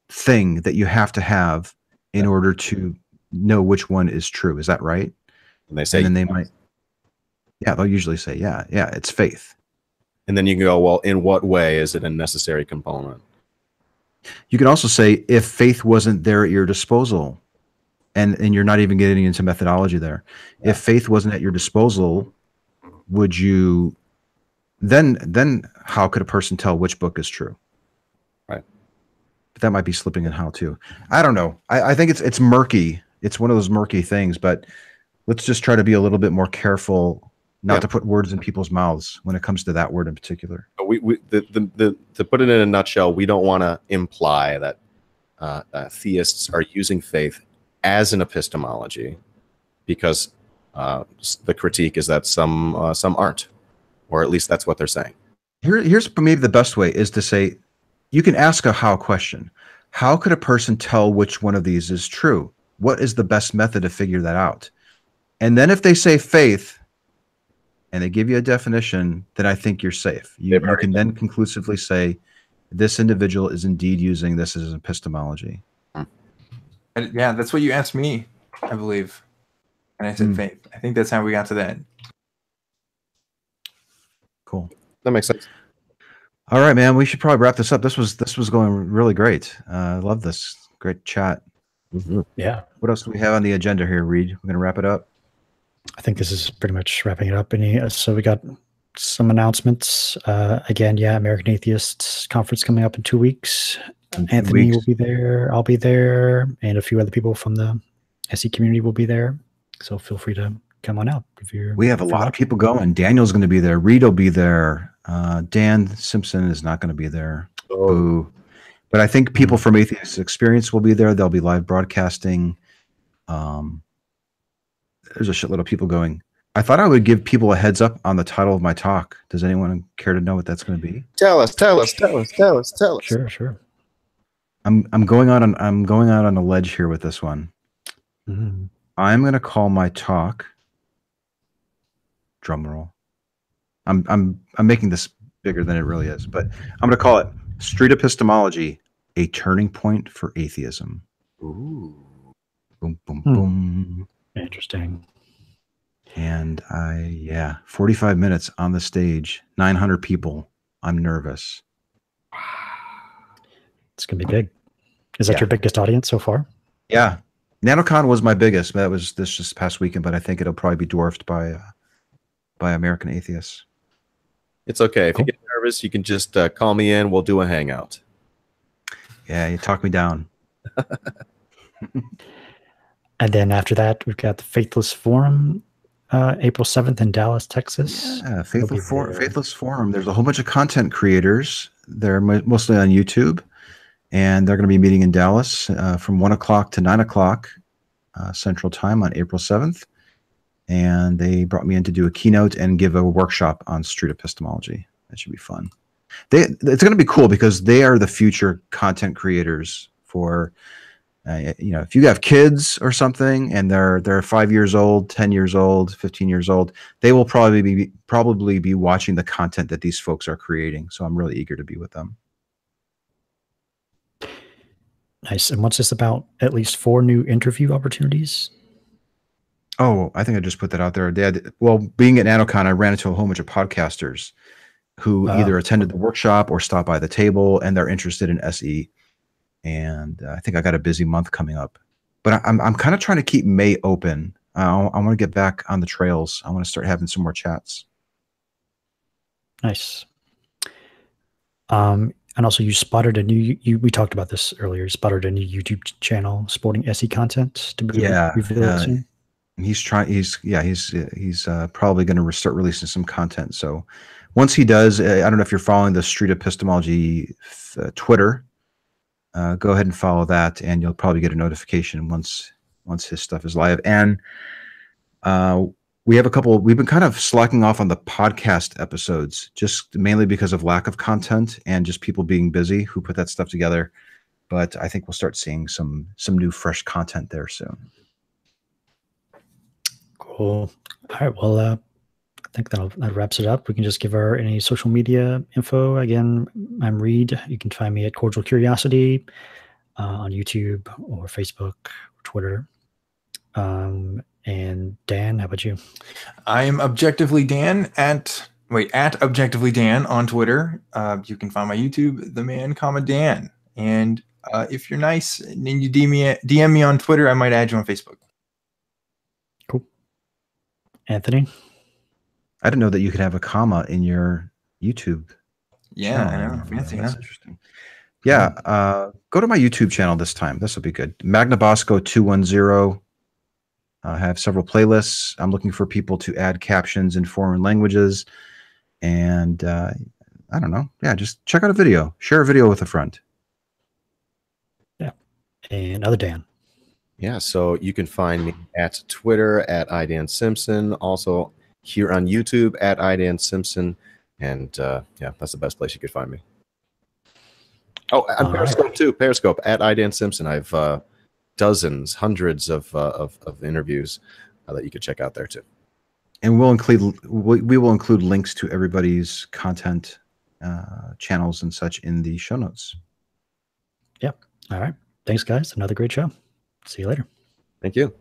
C: thing that you have to have in order to know which one is true. Is that right?
B: And they say,
C: and then they might, they'll usually say, yeah, it's faith.
B: And then you can go, well, in what way is it a necessary component?
C: You can also say, if faith wasn't there at your disposal, and you're not even getting into methodology there. Yeah. If faith wasn't at your disposal, would you then how could a person tell which book is true?
B: Right.
C: But that might be slipping in how too. I don't know. I think it's murky. It's one of those murky things, but let's just try to be a little bit more careful not to put words in people's mouths when it comes to that word in particular.
B: But to put it in a nutshell, we don't want to imply that theists are using faith as an epistemology, because the critique is that some aren't, or at least that's what they're saying.
C: Here's maybe the best way is to say, you can ask a how question. How could a person tell which one of these is true? What is the best method to figure that out? And then if they say faith, and they give you a definition, then I think you're safe. You can then conclusively say, this individual is indeed using this as an epistemology.
D: Yeah, that's what you asked me, I believe. And I said faith. I think that's how we got to that.
C: Cool.
B: That makes sense.
C: All right, man. We should probably wrap this up. This was going really great. I love this. Great chat.
A: Yeah.
C: What else do we have on the agenda here, Reid? We're going to wrap it up.
A: I think this is pretty much wrapping it up. So we got some announcements. Again, yeah, American Atheists conference coming up in 2 weeks. Anthony will be there. I'll be there, and a few other people from the SE community will be there. So feel free to come on out if you're.
C: We have a lot of people going. Daniel's going to be there. Reid will be there. Dan Simpson is not going to be there. Boo. But I think people from Atheist Experience will be there. They'll be live broadcasting. There's a shitload of people going. I thought I would give people a heads up on the title of my talk. Does anyone care to know what that's going to be?
B: Tell us.
A: Sure.
C: I'm going out on a ledge here with this one. I'm going to call my talk. Drum roll. I'm making this bigger than it really is, but I'm going to call it Street Epistemology: A Turning Point for Atheism.
B: Ooh.
C: Boom, boom, boom.
A: Interesting.
C: And 45 minutes on the stage, 900 people. I'm nervous.
A: It's going to be big. Is that your biggest audience so far?
C: Yeah. NaNoCon was my biggest. That was this just past weekend, but I think it'll probably be dwarfed by American Atheists.
B: It's okay. If you get nervous, you can just call me in. We'll do a hangout.
C: Yeah, you talk me down.
A: And then after that, we've got the Faithless Forum, April 7th in Dallas, Texas.
C: Yeah, Faithless Forum. There's a whole bunch of content creators. They're mostly on YouTube, and they're going to be meeting in Dallas from 1 o'clock to 9 o'clock Central Time on April 7th. And they brought me in to do a keynote and give a workshop on street epistemology. That should be fun. It's going to be cool because they are the future content creators for... if you have kids or something and they're 5 years old, 10 years old, 15 years old, they will probably be watching the content that these folks are creating. So I'm really eager to be with them.
A: Nice. And what's this about? At least 4 new interview opportunities?
C: Oh, I think I just put that out there. Well, being at NaNoCon, I ran into a whole bunch of podcasters who either attended the workshop or stopped by the table, and they're interested in SE. And I think I got a busy month coming up, but I'm kind of trying to keep May open. I want to get back on the trails. I want to start having some more chats.
A: Nice. And also you spotted a new, we talked about this earlier, spotted a new YouTube channel supporting SE content to be revealed soon.
C: He's probably going to start releasing some content. So once he does, I don't know if you're following the Street Epistemology Twitter. Go ahead and follow that, and you'll probably get a notification once his stuff is live. And we've been kind of slacking off on the podcast episodes, just mainly because of lack of content and just people being busy who put that stuff together. But I think we'll start seeing some new fresh content there soon.
A: Cool. All right. Well, I think that wraps it up. We can just give any social media info. Again, I'm Reid. You can find me at Cordial Curiosity on YouTube or Facebook or Twitter. And Dan, how about you?
D: I am Objectively Dan at Objectively Dan on Twitter. You can find my YouTube, The Man, Dan. And if you're nice and you DM me on Twitter, I might add you on Facebook.
A: Cool. Anthony?
C: I didn't know that you could have a comma in your YouTube.
D: Yeah, I know. Fancy,
C: that's interesting. Yeah, go to my YouTube channel this time. This will be good. Magnabosco 210. I have several playlists. I'm looking for people to add captions in foreign languages, and I don't know. Yeah, just check out a video. Share a video with a friend.
A: Yeah. And other Dan.
B: Yeah, so you can find me at Twitter at Dan Simpson, also here on YouTube at Dan Simpson, and yeah, that's the best place you could find me. Oh, and Periscope too. Periscope at Dan Simpson. I've dozens, hundreds of interviews that you could check out there too.
C: And we will include links to everybody's content channels and such in the show notes.
A: Yep. All right. Thanks, guys. Another great show. See you later.
B: Thank you.